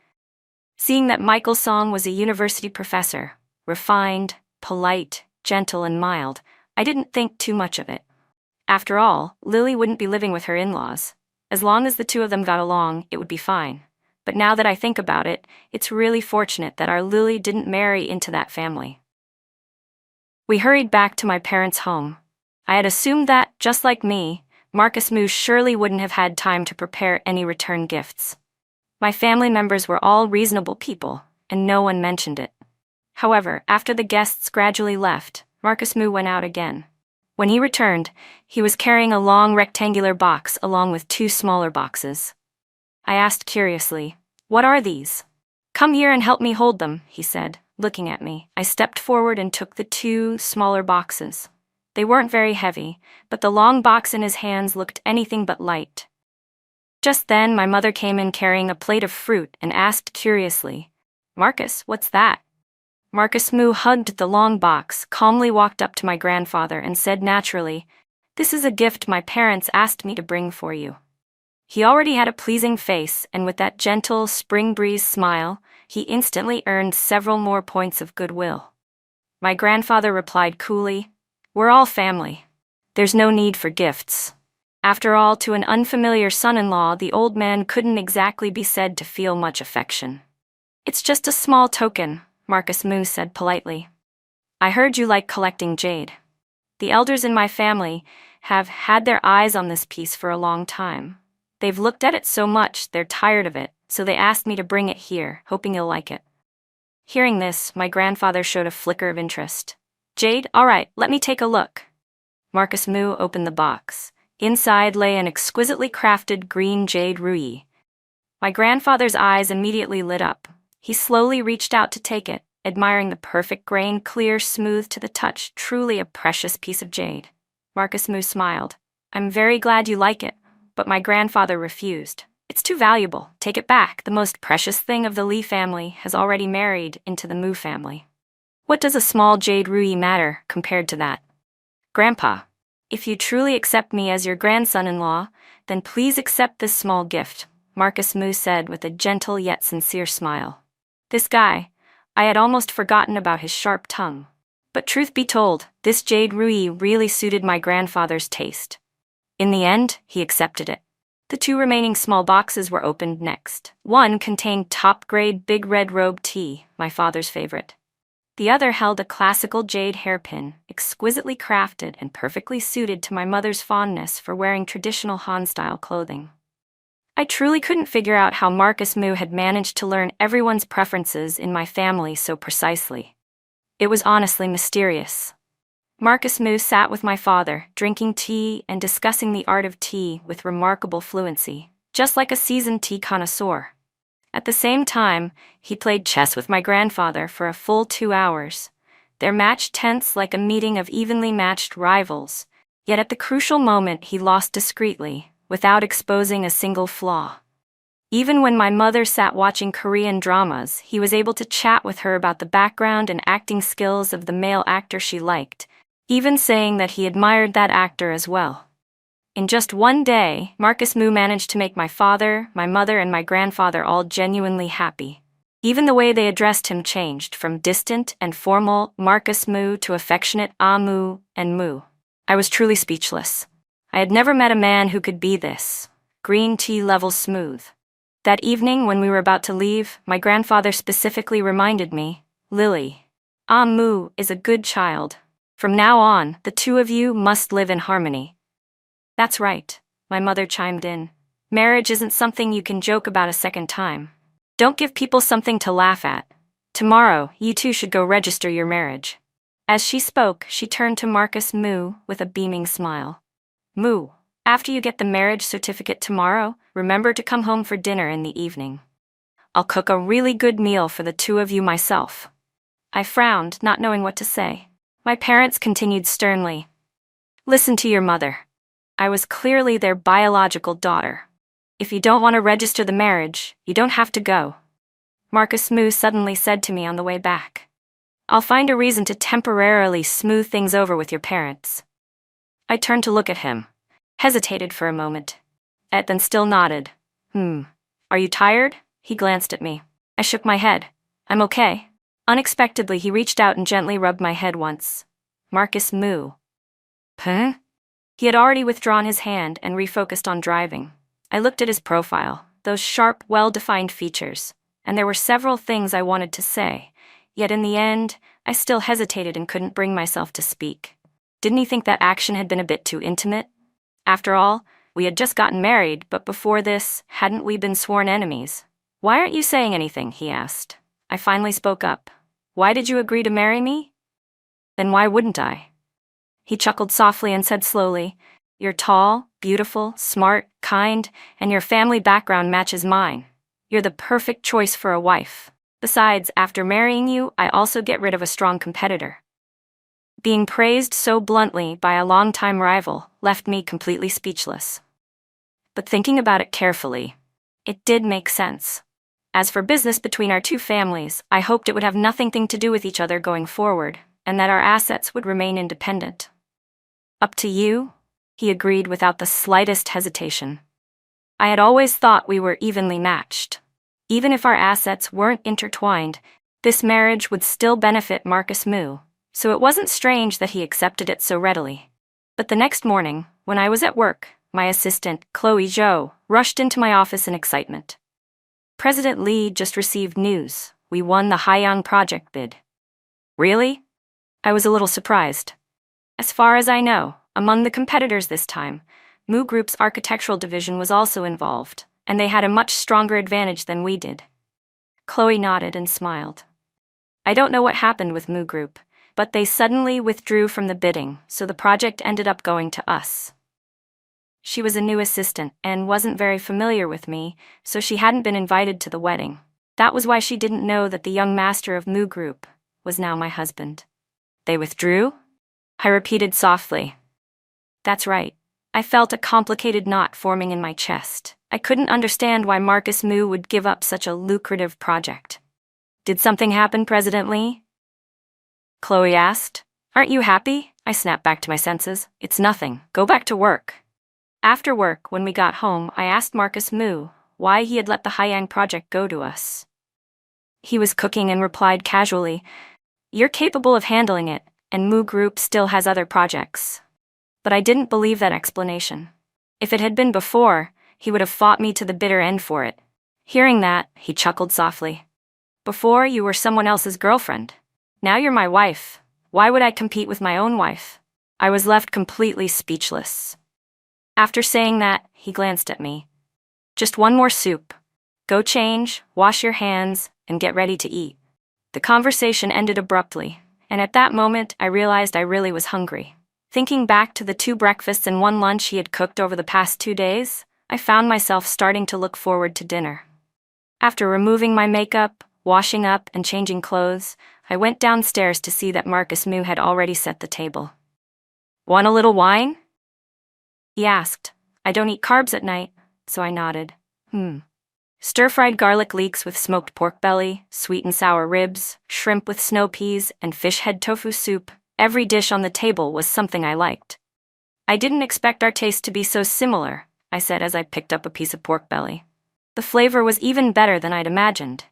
Seeing that Michael Song was a university professor, refined, polite, gentle, and mild, I didn't think too much of it. After all, Lily wouldn't be living with her in-laws. As long as the two of them got along, it would be fine. But now that I think about it, it's really fortunate that our Lily didn't marry into that family. We hurried back to my parents' home. I had assumed that, just like me, Marcus Moo surely wouldn't have had time to prepare any return gifts. My family members were all reasonable people, and no one mentioned it. However, after the guests gradually left, Marcus Moo went out again. When he returned, he was carrying a long rectangular box along with two smaller boxes. I asked curiously, "What are these?" "Come here and help me hold them," he said, looking at me. I stepped forward and took the two smaller boxes. They weren't very heavy, but the long box in his hands looked anything but light. Just then, my mother came in carrying a plate of fruit and asked curiously, "Marcus, what's that?" Marcus Moo hugged the long box, calmly walked up to my grandfather and said naturally, "This is a gift my parents asked me to bring for you." He already had a pleasing face, and with that gentle spring breeze smile, he instantly earned several more points of goodwill. My grandfather replied coolly, "We're all family. There's no need for gifts." After all, to an unfamiliar son-in-law, the old man couldn't exactly be said to feel much affection. "It's just a small token," Marcus Moo said politely. "I heard you like collecting jade. The elders in my family have had their eyes on this piece for a long time. They've looked at it so much they're tired of it, so they asked me to bring it here, hoping you'll like it." Hearing this, my grandfather showed a flicker of interest. "Jade? All right, let me take a look." Marcus Moo opened the box. Inside lay an exquisitely crafted green jade ruyi. My grandfather's eyes immediately lit up. He slowly reached out to take it, admiring the perfect grain, clear, smooth to the touch, truly a precious piece of jade. Marcus Moo smiled. "I'm very glad you like it," but my grandfather refused. "It's too valuable. Take it back. The most precious thing of the Lee family has already married into the Moo family. What does a small jade ruyi matter compared to that?" "Grandpa, if you truly accept me as your grandson-in-law, then please accept this small gift," Marcus Moo said with a gentle yet sincere smile. This guy, I had almost forgotten about his sharp tongue. But truth be told, this jade ruyi really suited my grandfather's taste. In the end, he accepted it. The two remaining small boxes were opened next. One contained top-grade big red robe tea, my father's favorite. The other held a classical jade hairpin, exquisitely crafted and perfectly suited to my mother's fondness for wearing traditional Han-style clothing. I truly couldn't figure out how Marcus Moo had managed to learn everyone's preferences in my family so precisely. It was honestly mysterious. Marcus Moo sat with my father, drinking tea and discussing the art of tea with remarkable fluency, just like a seasoned tea connoisseur. At the same time, he played chess with my grandfather for a full 2 hours. Their match tense like a meeting of evenly matched rivals, yet at the crucial moment he lost discreetly, without exposing a single flaw. Even when my mother sat watching Korean dramas, he was able to chat with her about the background and acting skills of the male actor she liked, even saying that he admired that actor as well. In just one day, Marcus Moo managed to make my father, my mother, and my grandfather all genuinely happy. Even the way they addressed him changed from distant and formal Marcus Moo to affectionate Moo and Moo. I was truly speechless. I had never met a man who could be this green tea level smooth. That evening, when we were about to leave, my grandfather specifically reminded me, "Lily, Moo is a good child. From now on, the two of you must live in harmony." "That's right," my mother chimed in. "Marriage isn't something you can joke about a second time. Don't give people something to laugh at. Tomorrow, you two should go register your marriage." As she spoke, she turned to Marcus Moo with a beaming smile. "Moo, after you get the marriage certificate tomorrow, remember to come home for dinner in the evening. I'll cook a really good meal for the two of you myself." I frowned, not knowing what to say. My parents continued sternly. "Listen to your mother. I was clearly their biological daughter. If you don't want to register the marriage, you don't have to go." Marcus Moo suddenly said to me on the way back. "I'll find a reason to temporarily smooth things over with your parents." I turned to look at him, hesitated for a moment, and then still nodded. Are you tired?" He glanced at me. I shook my head. "I'm okay." Unexpectedly, he reached out and gently rubbed my head once. "Marcus Moo." "Huh?" He had already withdrawn his hand and refocused on driving. I looked at his profile, those sharp, well-defined features, and there were several things I wanted to say, yet in the end, I still hesitated and couldn't bring myself to speak. Didn't he think that action had been a bit too intimate? After all, we had just gotten married, but before this, hadn't we been sworn enemies? "Why aren't you saying anything?" he asked. I finally spoke up. "Why did you agree to marry me?" "Then why wouldn't I?" He chuckled softly and said slowly, "You're tall, beautiful, smart, kind, and your family background matches mine. You're the perfect choice for a wife. Besides, after marrying you, I also get rid of a strong competitor." Being praised so bluntly by a longtime rival left me completely speechless. But thinking about it carefully, it did make sense. As for business between our two families, I hoped it would have nothing to do with each other going forward, and that our assets would remain independent. "Up to you," he agreed without the slightest hesitation. I had always thought we were evenly matched. Even if our assets weren't intertwined, this marriage would still benefit Marcus Moo, so it wasn't strange that he accepted it so readily. But the next morning, when I was at work, my assistant, Chloe Zhou, rushed into my office in excitement. "President Lee just received news. We won the Haiyang project bid." "Really?" I was a little surprised. As far as I know, among the competitors this time, Moo Group's architectural division was also involved, and they had a much stronger advantage than we did. Chloe nodded and smiled. "I don't know what happened with Moo Group, but they suddenly withdrew from the bidding, so the project ended up going to us." She was a new assistant and wasn't very familiar with me, so she hadn't been invited to the wedding. That was why she didn't know that the young master of Moo Group was now my husband. "They withdrew?" I repeated softly. "That's right." I felt a complicated knot forming in my chest. I couldn't understand why Marcus Moo would give up such a lucrative project. "Did something happen, President Lee?" Chloe asked. "Aren't you happy?" I snapped back to my senses. "It's nothing. Go back to work." After work, when we got home, I asked Marcus Moo why he had let the Haiyang project go to us. He was cooking and replied casually, "You're capable of handling it, and Moo Group still has other projects." But I didn't believe that explanation. If it had been before, he would have fought me to the bitter end for it. Hearing that, he chuckled softly. "Before, you were someone else's girlfriend. Now you're my wife. Why would I compete with my own wife? I was left completely speechless. After saying that, he glanced at me. Just one more soup. Go change, wash your hands, and get ready to eat. The conversation ended abruptly, and at that moment I realized I really was hungry. Thinking back to the 2 breakfasts and 1 lunch he had cooked over the past 2 days, I found myself starting to look forward to dinner. After removing my makeup, washing up, and changing clothes, I went downstairs to see that Marcus Moo had already set the table. Want a little wine? He asked. I don't eat carbs at night, so I nodded. Stir-fried garlic leeks with smoked pork belly, sweet and sour ribs, shrimp with snow peas, and fish head tofu soup. Every dish on the table was something I liked. I didn't expect our taste to be so similar, I said as I picked up a piece of pork belly. The flavor was even better than I'd imagined.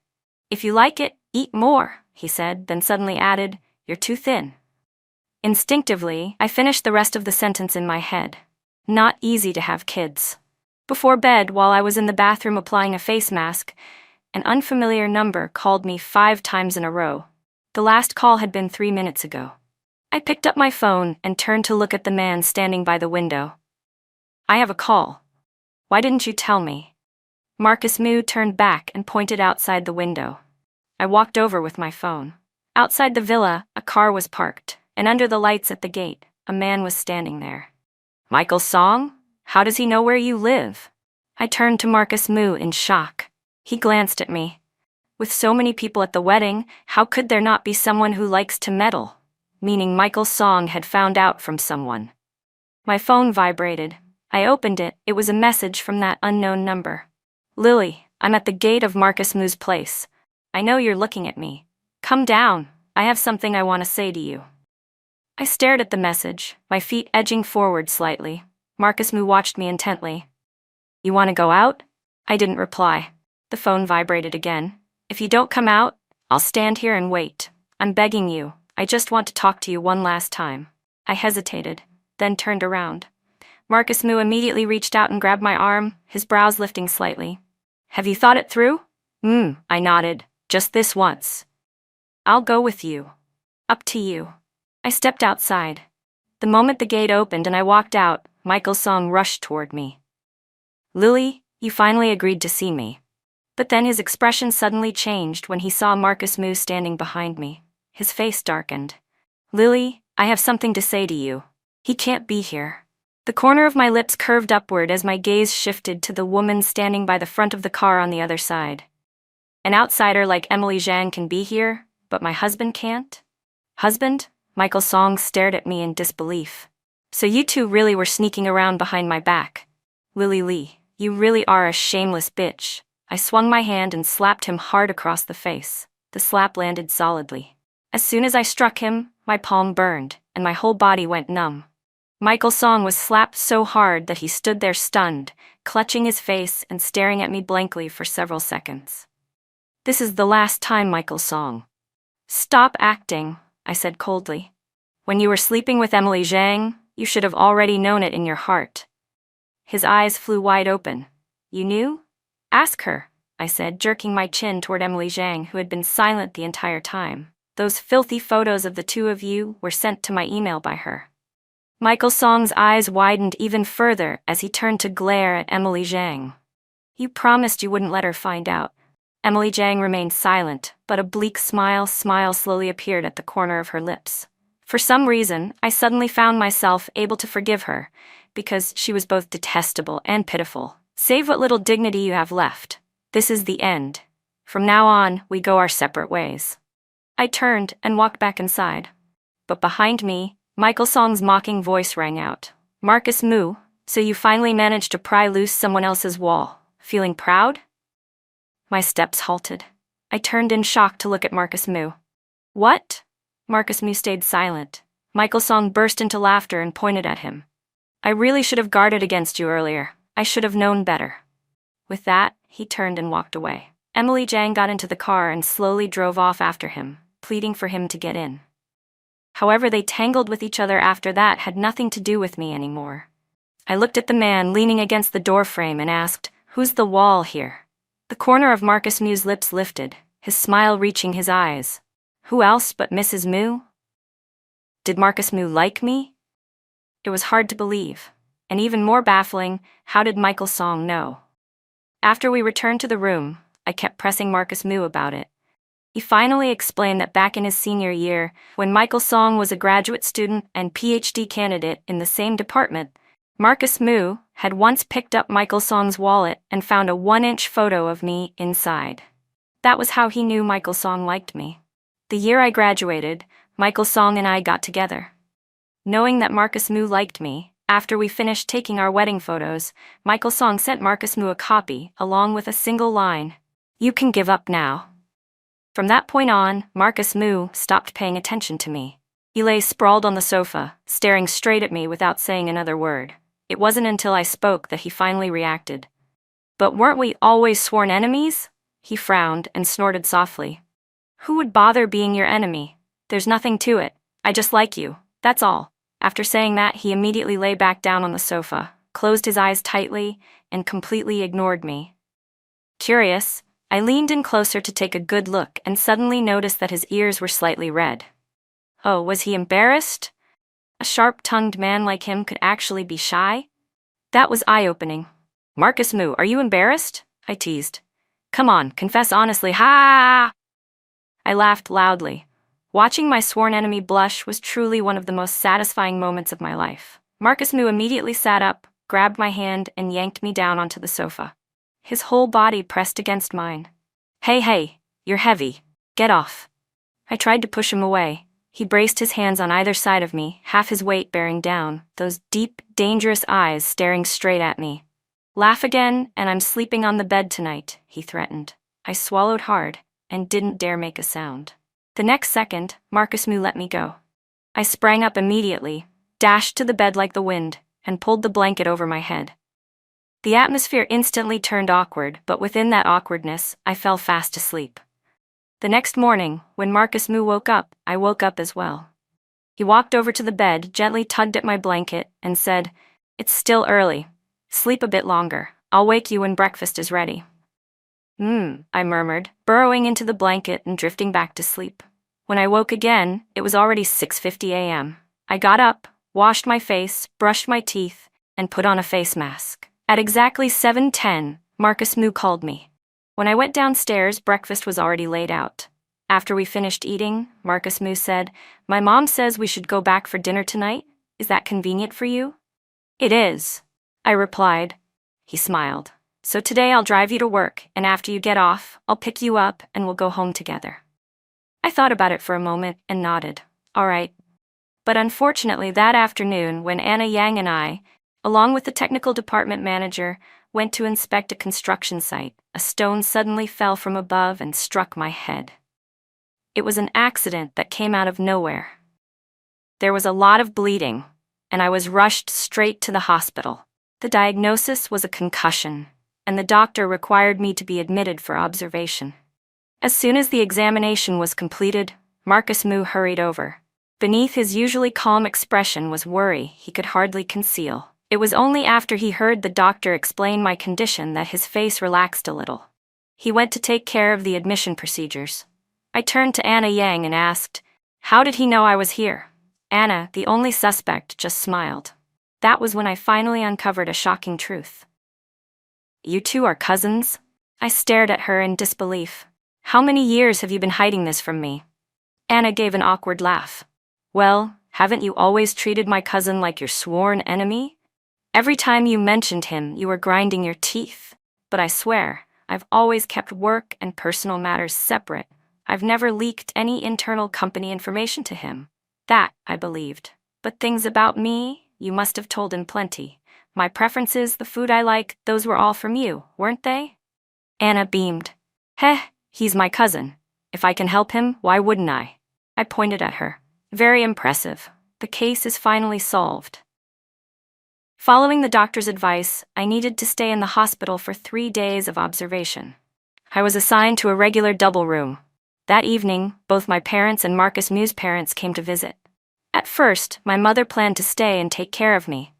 If you like it, eat more, he said, then suddenly added, you're too thin. Instinctively, I finished the rest of the sentence in my head. Not easy to have kids. Before bed, while I was in the bathroom applying a face mask, an unfamiliar number called me 5 times in a row. The last call had been 3 minutes ago. I picked up my phone and turned to look at the man standing by the window. I have a call. Why didn't you tell me? Marcus Moo turned back and pointed outside the window. I walked over with my phone. Outside the villa, a car was parked, and under the lights at the gate, a man was standing there. Michael Song? How does he know where you live? I turned to Marcus Moo in shock. He glanced at me. With so many people at the wedding, how could there not be someone who likes to meddle? Meaning Michael Song had found out from someone. My phone vibrated. I opened it. It was a message from that unknown number. Lily, I'm at the gate of Marcus Moo's place. I know you're looking at me. Come down. I have something I want to say to you. I stared at the message, my feet edging forward slightly. Marcus Moo watched me intently. You want to go out? I didn't reply. The phone vibrated again. If you don't come out, I'll stand here and wait. I'm begging you. I just want to talk to you one last time. I hesitated, then turned around. Marcus Moo immediately reached out and grabbed my arm, his brows lifting slightly. Have you thought it through? I nodded. Just this once. I'll go with you. Up to you. I stepped outside. The moment the gate opened and I walked out, Michael Song rushed toward me. Lily, you finally agreed to see me. But then his expression suddenly changed when he saw Marcus Moo standing behind me. His face darkened. Lily, I have something to say to you. He can't be here. The corner of my lips curved upward as my gaze shifted to the woman standing by the front of the car on the other side. An outsider like Emily Zhang can be here, but my husband can't? Husband? Michael Song stared at me in disbelief. So you two really were sneaking around behind my back. Lily Lee, you really are a shameless bitch. I swung my hand and slapped him hard across the face. The slap landed solidly. As soon as I struck him, my palm burned, and my whole body went numb. Michael Song was slapped so hard that he stood there stunned, clutching his face and staring at me blankly for several seconds. This is the last time, Michael Song. Stop acting, I said coldly. When you were sleeping with Emily Zhang, you should have already known it in your heart. His eyes flew wide open. You knew? Ask her, I said, jerking my chin toward Emily Zhang, who had been silent the entire time. Those filthy photos of the two of you were sent to my email by her. Michael Song's eyes widened even further as he turned to glare at Emily Zhang. You promised you wouldn't let her find out. Emily Zhang remained silent, but a bleak smile slowly appeared at the corner of her lips. For some reason, I suddenly found myself able to forgive her, because she was both detestable and pitiful. Save what little dignity you have left. This is the end. From now on, we go our separate ways. I turned and walked back inside. But behind me, Michael Song's mocking voice rang out. Marcus Moo, so you finally managed to pry loose someone else's wall. Feeling proud? My steps halted. I turned in shock to look at Marcus Moo. What? Marcus Moo stayed silent. Michael Song burst into laughter and pointed at him. I really should have guarded against you earlier. I should have known better. With that, he turned and walked away. Emily Zhang got into the car and slowly drove off after him, pleading for him to get in. However they tangled with each other after that had nothing to do with me anymore. I looked at the man leaning against the doorframe and asked, Who's the wall here? The corner of Marcus Moo's lips lifted, his smile reaching his eyes. Who else but Mrs. Moo? Did Marcus Moo like me? It was hard to believe. And even more baffling, how did Michael Song know? After we returned to the room, I kept pressing Marcus Moo about it. He finally explained that back in his senior year, when Michael Song was a graduate student and PhD candidate in the same department, Marcus Moo had once picked up Michael Song's wallet and found a 1-inch photo of me inside. That was how he knew Michael Song liked me. The year I graduated, Michael Song and I got together. Knowing that Marcus Moo liked me, after we finished taking our wedding photos, Michael Song sent Marcus Moo a copy, along with a single line, "You can give up now." From that point on, Marcus Moo stopped paying attention to me. He lay sprawled on the sofa, staring straight at me without saying another word. It wasn't until I spoke that he finally reacted. "But weren't we always sworn enemies?" He frowned and snorted softly. "Who would bother being your enemy? There's nothing to it. I just like you, that's all." After saying that, he immediately lay back down on the sofa, closed his eyes tightly, and completely ignored me. Curious, I leaned in closer to take a good look and suddenly noticed that his ears were slightly red. Oh, was he embarrassed? A sharp-tongued man like him could actually be shy? That was eye-opening. "Marcus Moo, are you embarrassed?" I teased. "Come on, confess honestly, ha!" I laughed loudly. Watching my sworn enemy blush was truly one of the most satisfying moments of my life. Marcus Moo immediately sat up, grabbed my hand, and yanked me down onto the sofa. His whole body pressed against mine. Hey, you're heavy. Get off." I tried to push him away. He braced his hands on either side of me, half his weight bearing down, those deep, dangerous eyes staring straight at me. "Laugh again, and I'm sleeping on the bed tonight," he threatened. I swallowed hard and didn't dare make a sound. The next second, Marcus Moo let me go. I sprang up immediately, dashed to the bed like the wind, and pulled the blanket over my head. The atmosphere instantly turned awkward, but within that awkwardness, I fell fast asleep. The next morning, when Marcus Moo woke up, I woke up as well. He walked over to the bed, gently tugged at my blanket, and said, "It's still early. Sleep a bit longer. I'll wake you when breakfast is ready." I murmured, burrowing into the blanket and drifting back to sleep. When I woke again, it was already 6:50 a.m. I got up, washed my face, brushed my teeth, and put on a face mask. At exactly 7:10, Marcus Moo called me. When I went downstairs, breakfast was already laid out. After we finished eating, Marcus Moo said, "My mom says we should go back for dinner tonight. Is that convenient for you?" "It is," I replied. He smiled. "So today I'll drive you to work, and after you get off, I'll pick you up and we'll go home together." I thought about it for a moment and nodded. All right. But unfortunately that afternoon, when Anna Yang and I, along with the technical department manager, went to inspect a construction site, a stone suddenly fell from above and struck my head. It was an accident that came out of nowhere. There was a lot of bleeding, and I was rushed straight to the hospital. The diagnosis was a concussion, and the doctor required me to be admitted for observation. As soon as the examination was completed, Marcus Moo hurried over. Beneath his usually calm expression was worry he could hardly conceal. It was only after he heard the doctor explain my condition that his face relaxed a little. He went to take care of the admission procedures. I turned to Anna Yang and asked, "How did he know I was here?" Anna, the only suspect, just smiled. That was when I finally uncovered a shocking truth. "You two are cousins?" I stared at her in disbelief. "How many years have you been hiding this from me?" Anna gave an awkward laugh. "Well, haven't you always treated my cousin like your sworn enemy? Every time you mentioned him, you were grinding your teeth. But I swear, I've always kept work and personal matters separate. I've never leaked any internal company information to him. That I believed. But things about me, you must have told him plenty. My preferences, the food I like, those were all from you, weren't they?" Anna beamed. "Heh, he's my cousin. If I can help him, why wouldn't I?" I pointed at her. "Very impressive. The case is finally solved." Following the doctor's advice, I needed to stay in the hospital for 3 days of observation. I was assigned to a regular double room. That evening, both my parents and Marcus Moo's parents came to visit. At first, my mother planned to stay and take care of me.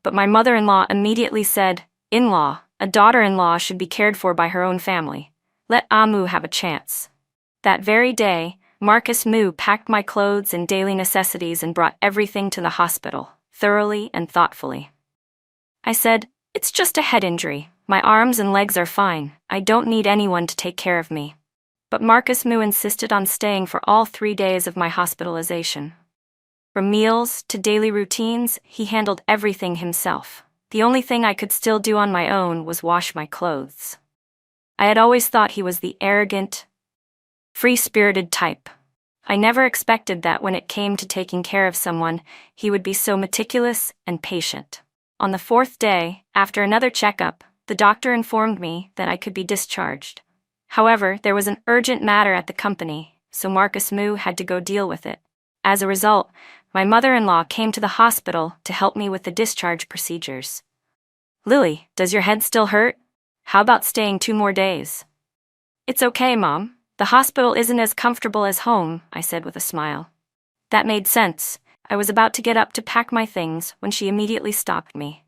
But my mother-in-law immediately said, "In-law, a daughter-in-law should be cared for by her own family. Let Amu have a chance." That very day, Marcus Moo packed my clothes and daily necessities and brought everything to the hospital, thoroughly and thoughtfully. I said, "It's just a head injury. My arms and legs are fine. I don't need anyone to take care of me." But Marcus Moo insisted on staying for all 3 days of my hospitalization. From meals to daily routines, he handled everything himself. The only thing I could still do on my own was wash my clothes. I had always thought he was the arrogant, free-spirited type. I never expected that when it came to taking care of someone, he would be so meticulous and patient. On the 4th day, after another checkup, the doctor informed me that I could be discharged. However, there was an urgent matter at the company, so Marcus Moo had to go deal with it. As a result, my mother-in-law came to the hospital to help me with the discharge procedures. "Lily, does your head still hurt? How about staying 2 more days?" "It's okay, Mom. The hospital isn't as comfortable as home," I said with a smile. That made sense. I was about to get up to pack my things when she immediately stopped me.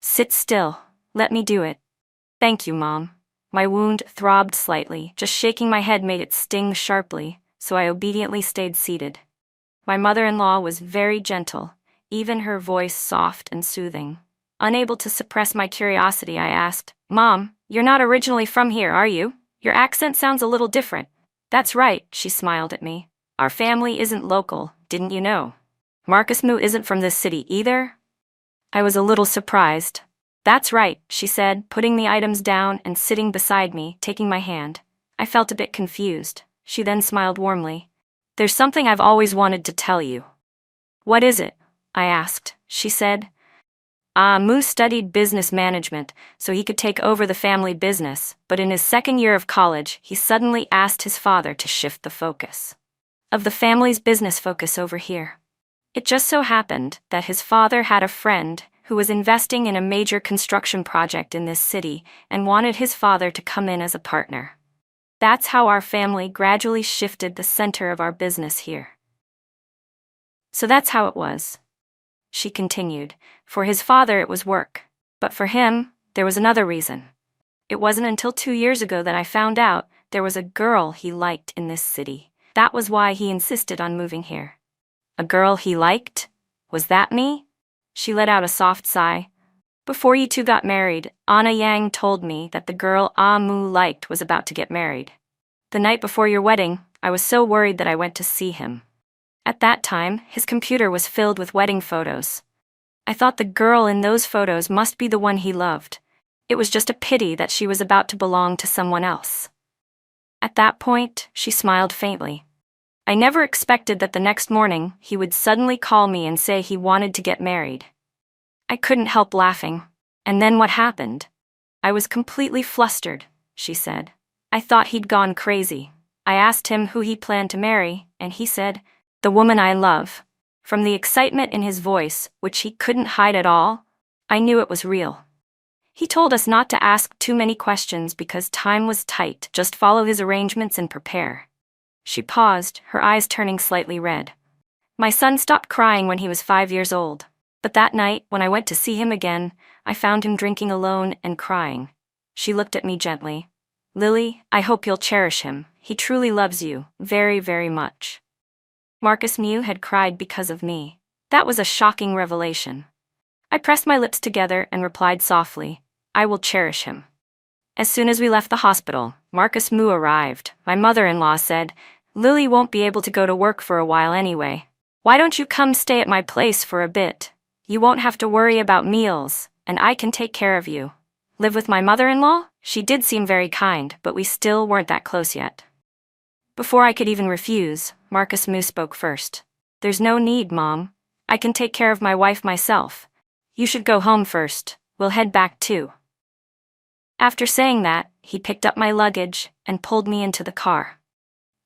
"Sit still. Let me do it." "Thank you, Mom." My wound throbbed slightly. Just shaking my head made it sting sharply, so I obediently stayed seated. My mother-in-law was very gentle, even her voice soft and soothing. Unable to suppress my curiosity, I asked, "Mom, you're not originally from here, are you? Your accent sounds a little different." "That's right," she smiled at me. "Our family isn't local, didn't you know? Marcus Moo isn't from this city either?" I was a little surprised. "That's right," she said, putting the items down and sitting beside me, taking my hand. I felt a bit confused. She then smiled warmly. "There's something I've always wanted to tell you." "What is it?" I asked. She said, Moo studied business management so he could take over the family business, but in his 2nd year of college, he suddenly asked his father to shift the focus of the family's business focus over here. It just so happened that his father had a friend who was investing in a major construction project in this city and wanted his father to come in as a partner. That's how our family gradually shifted the center of our business here. "So that's how it was," she continued. "For his father it was work. But for him, there was another reason. It wasn't until 2 years ago that I found out there was a girl he liked in this city. That was why he insisted on moving here." "A girl he liked? Was that me?" She let out a soft sigh. "Before you two got married, Anna Yang told me that the girl Moo liked was about to get married. The night before your wedding, I was so worried that I went to see him. At that time, his computer was filled with wedding photos. I thought the girl in those photos must be the one he loved. It was just a pity that she was about to belong to someone else." At that point, she smiled faintly. I never expected that the next morning he would suddenly call me and say he wanted to get married. I couldn't help laughing. "And then what happened?" "I was completely flustered," she said. "I thought he'd gone crazy. I asked him who he planned to marry, and he said, 'The woman I love.' From the excitement in his voice, which he couldn't hide at all, I knew it was real. He told us not to ask too many questions because time was tight, just follow his arrangements and prepare." She paused, her eyes turning slightly red. "My son stopped crying when he was 5 years old. But that night, when I went to see him again, I found him drinking alone and crying." She looked at me gently. "Lily, I hope you'll cherish him. He truly loves you, very, very much." Marcus Moo had cried because of me. That was a shocking revelation. I pressed my lips together and replied softly, "I will cherish him." As soon as we left the hospital, Marcus Moo arrived. My mother-in-law said, "Lily won't be able to go to work for a while anyway. Why don't you come stay at my place for a bit? You won't have to worry about meals, and I can take care of you." Live with my mother-in-law? She did seem very kind, but we still weren't that close yet. Before I could even refuse, Marcus Moo spoke first. "There's no need, Mom. I can take care of my wife myself. You should go home first. We'll head back too." After saying that, he picked up my luggage and pulled me into the car.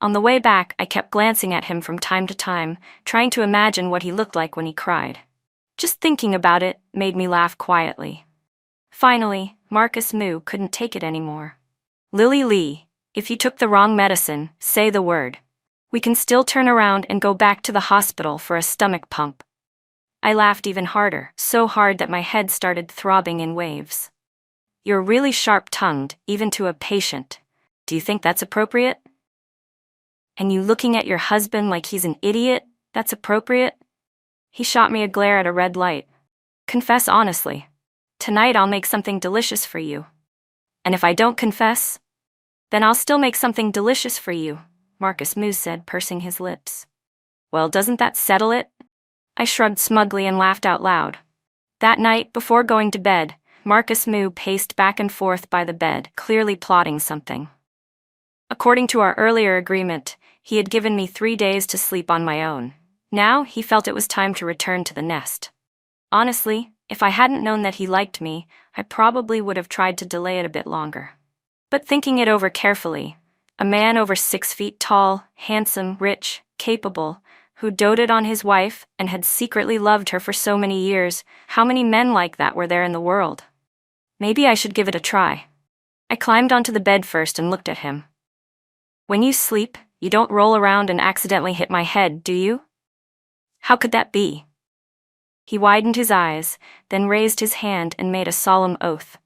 On the way back, I kept glancing at him from time to time, trying to imagine what he looked like when he cried. Just thinking about it made me laugh quietly. Finally, Marcus Moo couldn't take it anymore. "Lily Lee, if you took the wrong medicine, say the word. We can still turn around and go back to the hospital for a stomach pump." I laughed even harder, so hard that my head started throbbing in waves. "You're really sharp-tongued, even to a patient. Do you think that's appropriate?" And you looking at your husband like he's an idiot? That's appropriate? He shot me a glare at a red light. Confess honestly. Tonight I'll make something delicious for you. And if I don't confess, then I'll still make something delicious for you, Marcus Moo said, pursing his lips. Well, doesn't that settle it? I shrugged smugly and laughed out loud. That night, before going to bed, Marcus Moo paced back and forth by the bed, clearly plotting something. According to our earlier agreement, he had given me 3 days to sleep on my own. Now, he felt it was time to return to the nest. Honestly, if I hadn't known that he liked me, I probably would have tried to delay it a bit longer. But thinking it over carefully, a man over 6 feet tall, handsome, rich, capable, who doted on his wife and had secretly loved her for so many years, how many men like that were there in the world? Maybe I should give it a try. I climbed onto the bed first and looked at him. When you sleep, you don't roll around and accidentally hit my head, do you? How could that be? He widened his eyes, then raised his hand and made a solemn oath.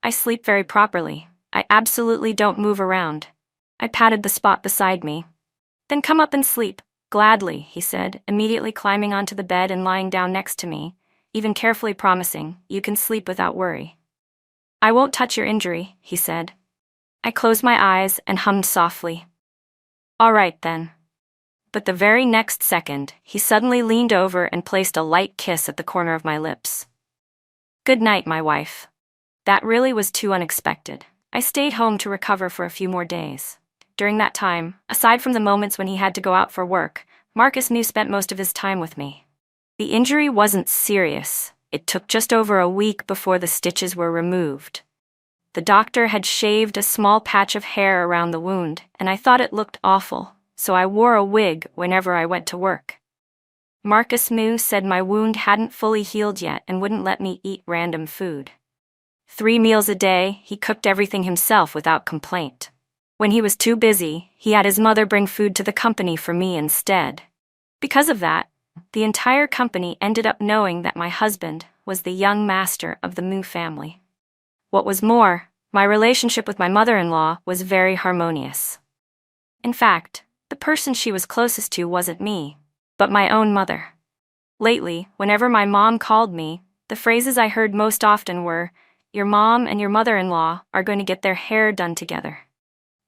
I sleep very properly. I absolutely don't move around. I patted the spot beside me. Then come up and sleep. Gladly, he said, immediately climbing onto the bed and lying down next to me, even carefully promising, you can sleep without worry. I won't touch your injury, he said. I closed my eyes and hummed softly. All right then. But the very next second, he suddenly leaned over and placed a light kiss at the corner of my lips. Good night, my wife. That really was too unexpected. I stayed home to recover for a few more days. During that time, aside from the moments when he had to go out for work, Marcus Moo spent most of his time with me. The injury wasn't serious. It took just over a week before the stitches were removed. The doctor had shaved a small patch of hair around the wound, and I thought it looked awful, so I wore a wig whenever I went to work. Marcus Moo said my wound hadn't fully healed yet and wouldn't let me eat random food. 3 meals a day, he cooked everything himself without complaint. When he was too busy, he had his mother bring food to the company for me instead. Because of that, the entire company ended up knowing that my husband was the young master of the Moo family. What was more, my relationship with my mother-in-law was very harmonious. In fact, the person she was closest to wasn't me, but my own mother. Lately, whenever my mom called me, the phrases I heard most often were, "Your mom and your mother-in-law are going to get their hair done together.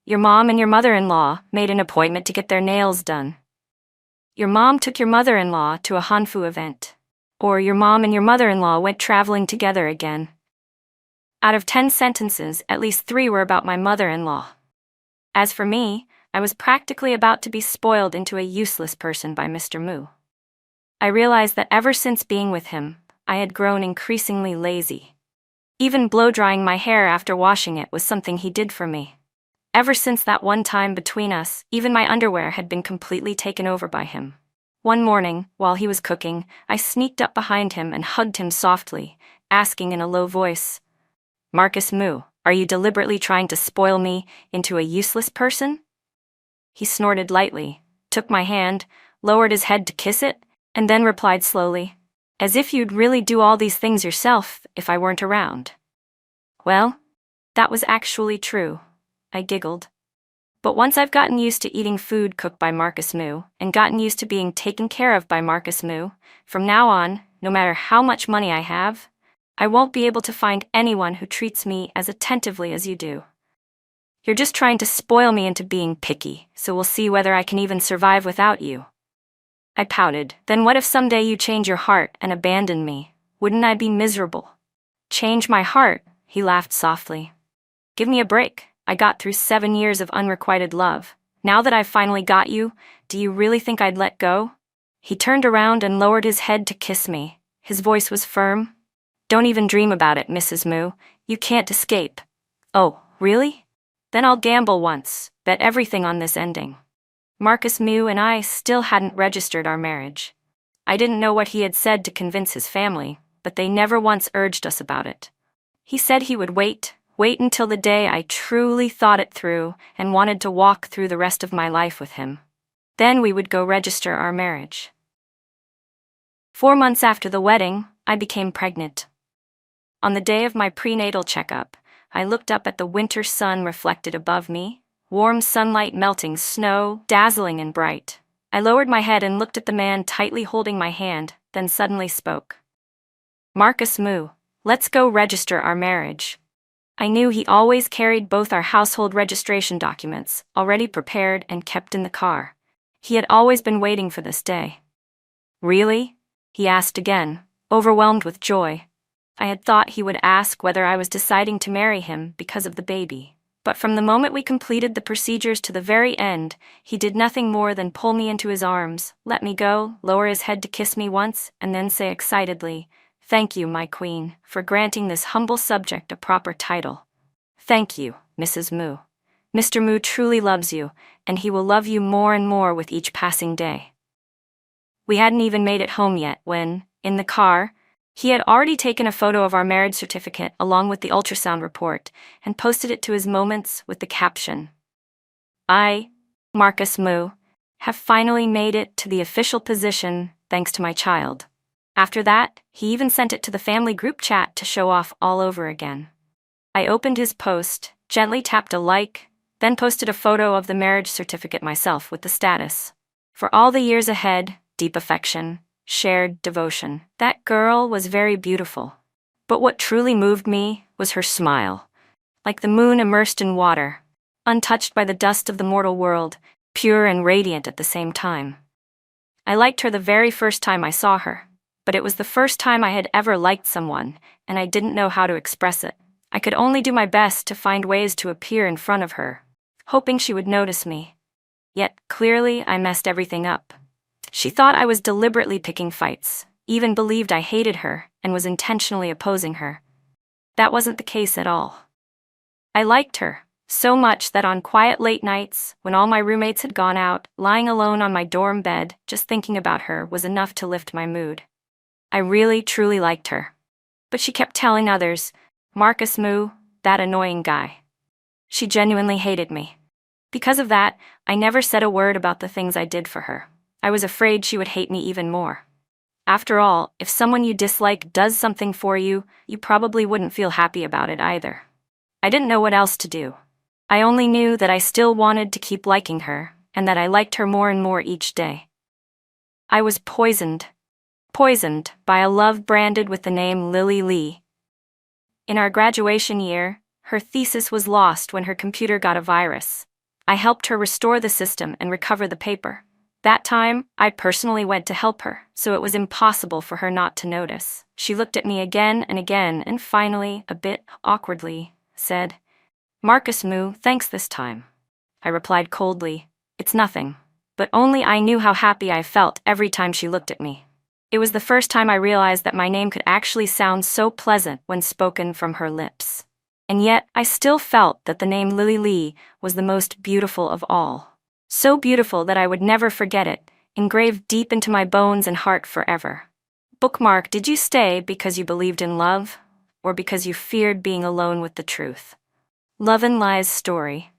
Your mom and your mother-in-law made an appointment to get their nails done. Your mom took your mother-in-law to a Hanfu event." Or your mom and your mother-in-law went traveling together again. Out of 10 sentences, at least 3 were about my mother-in-law. As for me, I was practically about to be spoiled into a useless person by Mr. Moo. I realized that ever since being with him, I had grown increasingly lazy. Even blow-drying my hair after washing it was something he did for me. Ever since that one time between us, even my underwear had been completely taken over by him. One morning, while he was cooking, I sneaked up behind him and hugged him softly, asking in a low voice, "Marcus Moo, are you deliberately trying to spoil me into a useless person?" He snorted lightly, took my hand, lowered his head to kiss it, and then replied slowly, "As if you'd really do all these things yourself if I weren't around." Well, that was actually true. I giggled. But once I've gotten used to eating food cooked by Marcus Moo, and gotten used to being taken care of by Marcus Moo, from now on, no matter how much money I have, I won't be able to find anyone who treats me as attentively as you do. You're just trying to spoil me into being picky, so we'll see whether I can even survive without you. I pouted. Then what if someday you change your heart and abandon me? Wouldn't I be miserable? Change my heart? He laughed softly. Give me a break. I got through 7 years of unrequited love. Now that I've finally got you, do you really think I'd let go? He turned around and lowered his head to kiss me. His voice was firm. Don't even dream about it, Mrs. Moo. You can't escape. Oh, really? Then I'll gamble once, bet everything on this ending. Marcus Moo and I still hadn't registered our marriage. I didn't know what he had said to convince his family, but they never once urged us about it. He said he would wait until the day I truly thought it through and wanted to walk through the rest of my life with him. Then we would go register our marriage. 4 months after the wedding, I became pregnant. On the day of my prenatal checkup, I looked up at the winter sun reflected above me, warm sunlight melting snow, dazzling and bright. I lowered my head and looked at the man tightly holding my hand, then suddenly spoke. Marcus Moo, let's go register our marriage. I knew he always carried both our household registration documents, already prepared and kept in the car. He had always been waiting for this day. Really? He asked again, overwhelmed with joy. I had thought he would ask whether I was deciding to marry him because of the baby. But from the moment we completed the procedures to the very end, he did nothing more than pull me into his arms, let me go, lower his head to kiss me once, and then say excitedly, "Thank you, my queen, for granting this humble subject a proper title. Thank you, Mrs. Moo. Mr. Moo truly loves you, and he will love you more and more with each passing day." We hadn't even made it home yet when, in the car, he had already taken a photo of our marriage certificate along with the ultrasound report and posted it to his Moments with the caption, "I, Marcus Moo, have finally made it to the official position thanks to my child." After that, he even sent it to the family group chat to show off all over again. I opened his post, gently tapped a like, then posted a photo of the marriage certificate myself with the status, "For all the years ahead, deep affection, shared devotion." That girl was very beautiful. But what truly moved me was her smile. Like the moon immersed in water, untouched by the dust of the mortal world, pure and radiant at the same time. I liked her the very first time I saw her, but it was the first time I had ever liked someone, and I didn't know how to express it. I could only do my best to find ways to appear in front of her, hoping she would notice me. Yet, clearly, I messed everything up. She thought I was deliberately picking fights, even believed I hated her and was intentionally opposing her. That wasn't the case at all. I liked her, so much that on quiet late nights, when all my roommates had gone out, lying alone on my dorm bed, just thinking about her was enough to lift my mood. I really, truly liked her. But she kept telling others, "Marcus Moo, that annoying guy." She genuinely hated me. Because of that, I never said a word about the things I did for her. I was afraid she would hate me even more. After all, if someone you dislike does something for you, you probably wouldn't feel happy about it either. I didn't know what else to do. I only knew that I still wanted to keep liking her, and that I liked her more and more each day. I was poisoned by a love branded with the name Lily Lee. In our graduation year, her thesis was lost when her computer got a virus. I helped her restore the system and recover the paper. That time, I personally went to help her, so it was impossible for her not to notice. She looked at me again and finally, a bit awkwardly, said, "Marcus Moo, thanks this time." I replied coldly, "It's nothing." But only I knew how happy I felt every time she looked at me. It was the first time I realized that my name could actually sound so pleasant when spoken from her lips. And yet, I still felt that the name Lily Lee was the most beautiful of all. So beautiful that I would never forget it, engraved deep into my bones and heart forever. Bookmark, did you stay because you believed in love, or because you feared being alone with the truth? Love and Lies Story.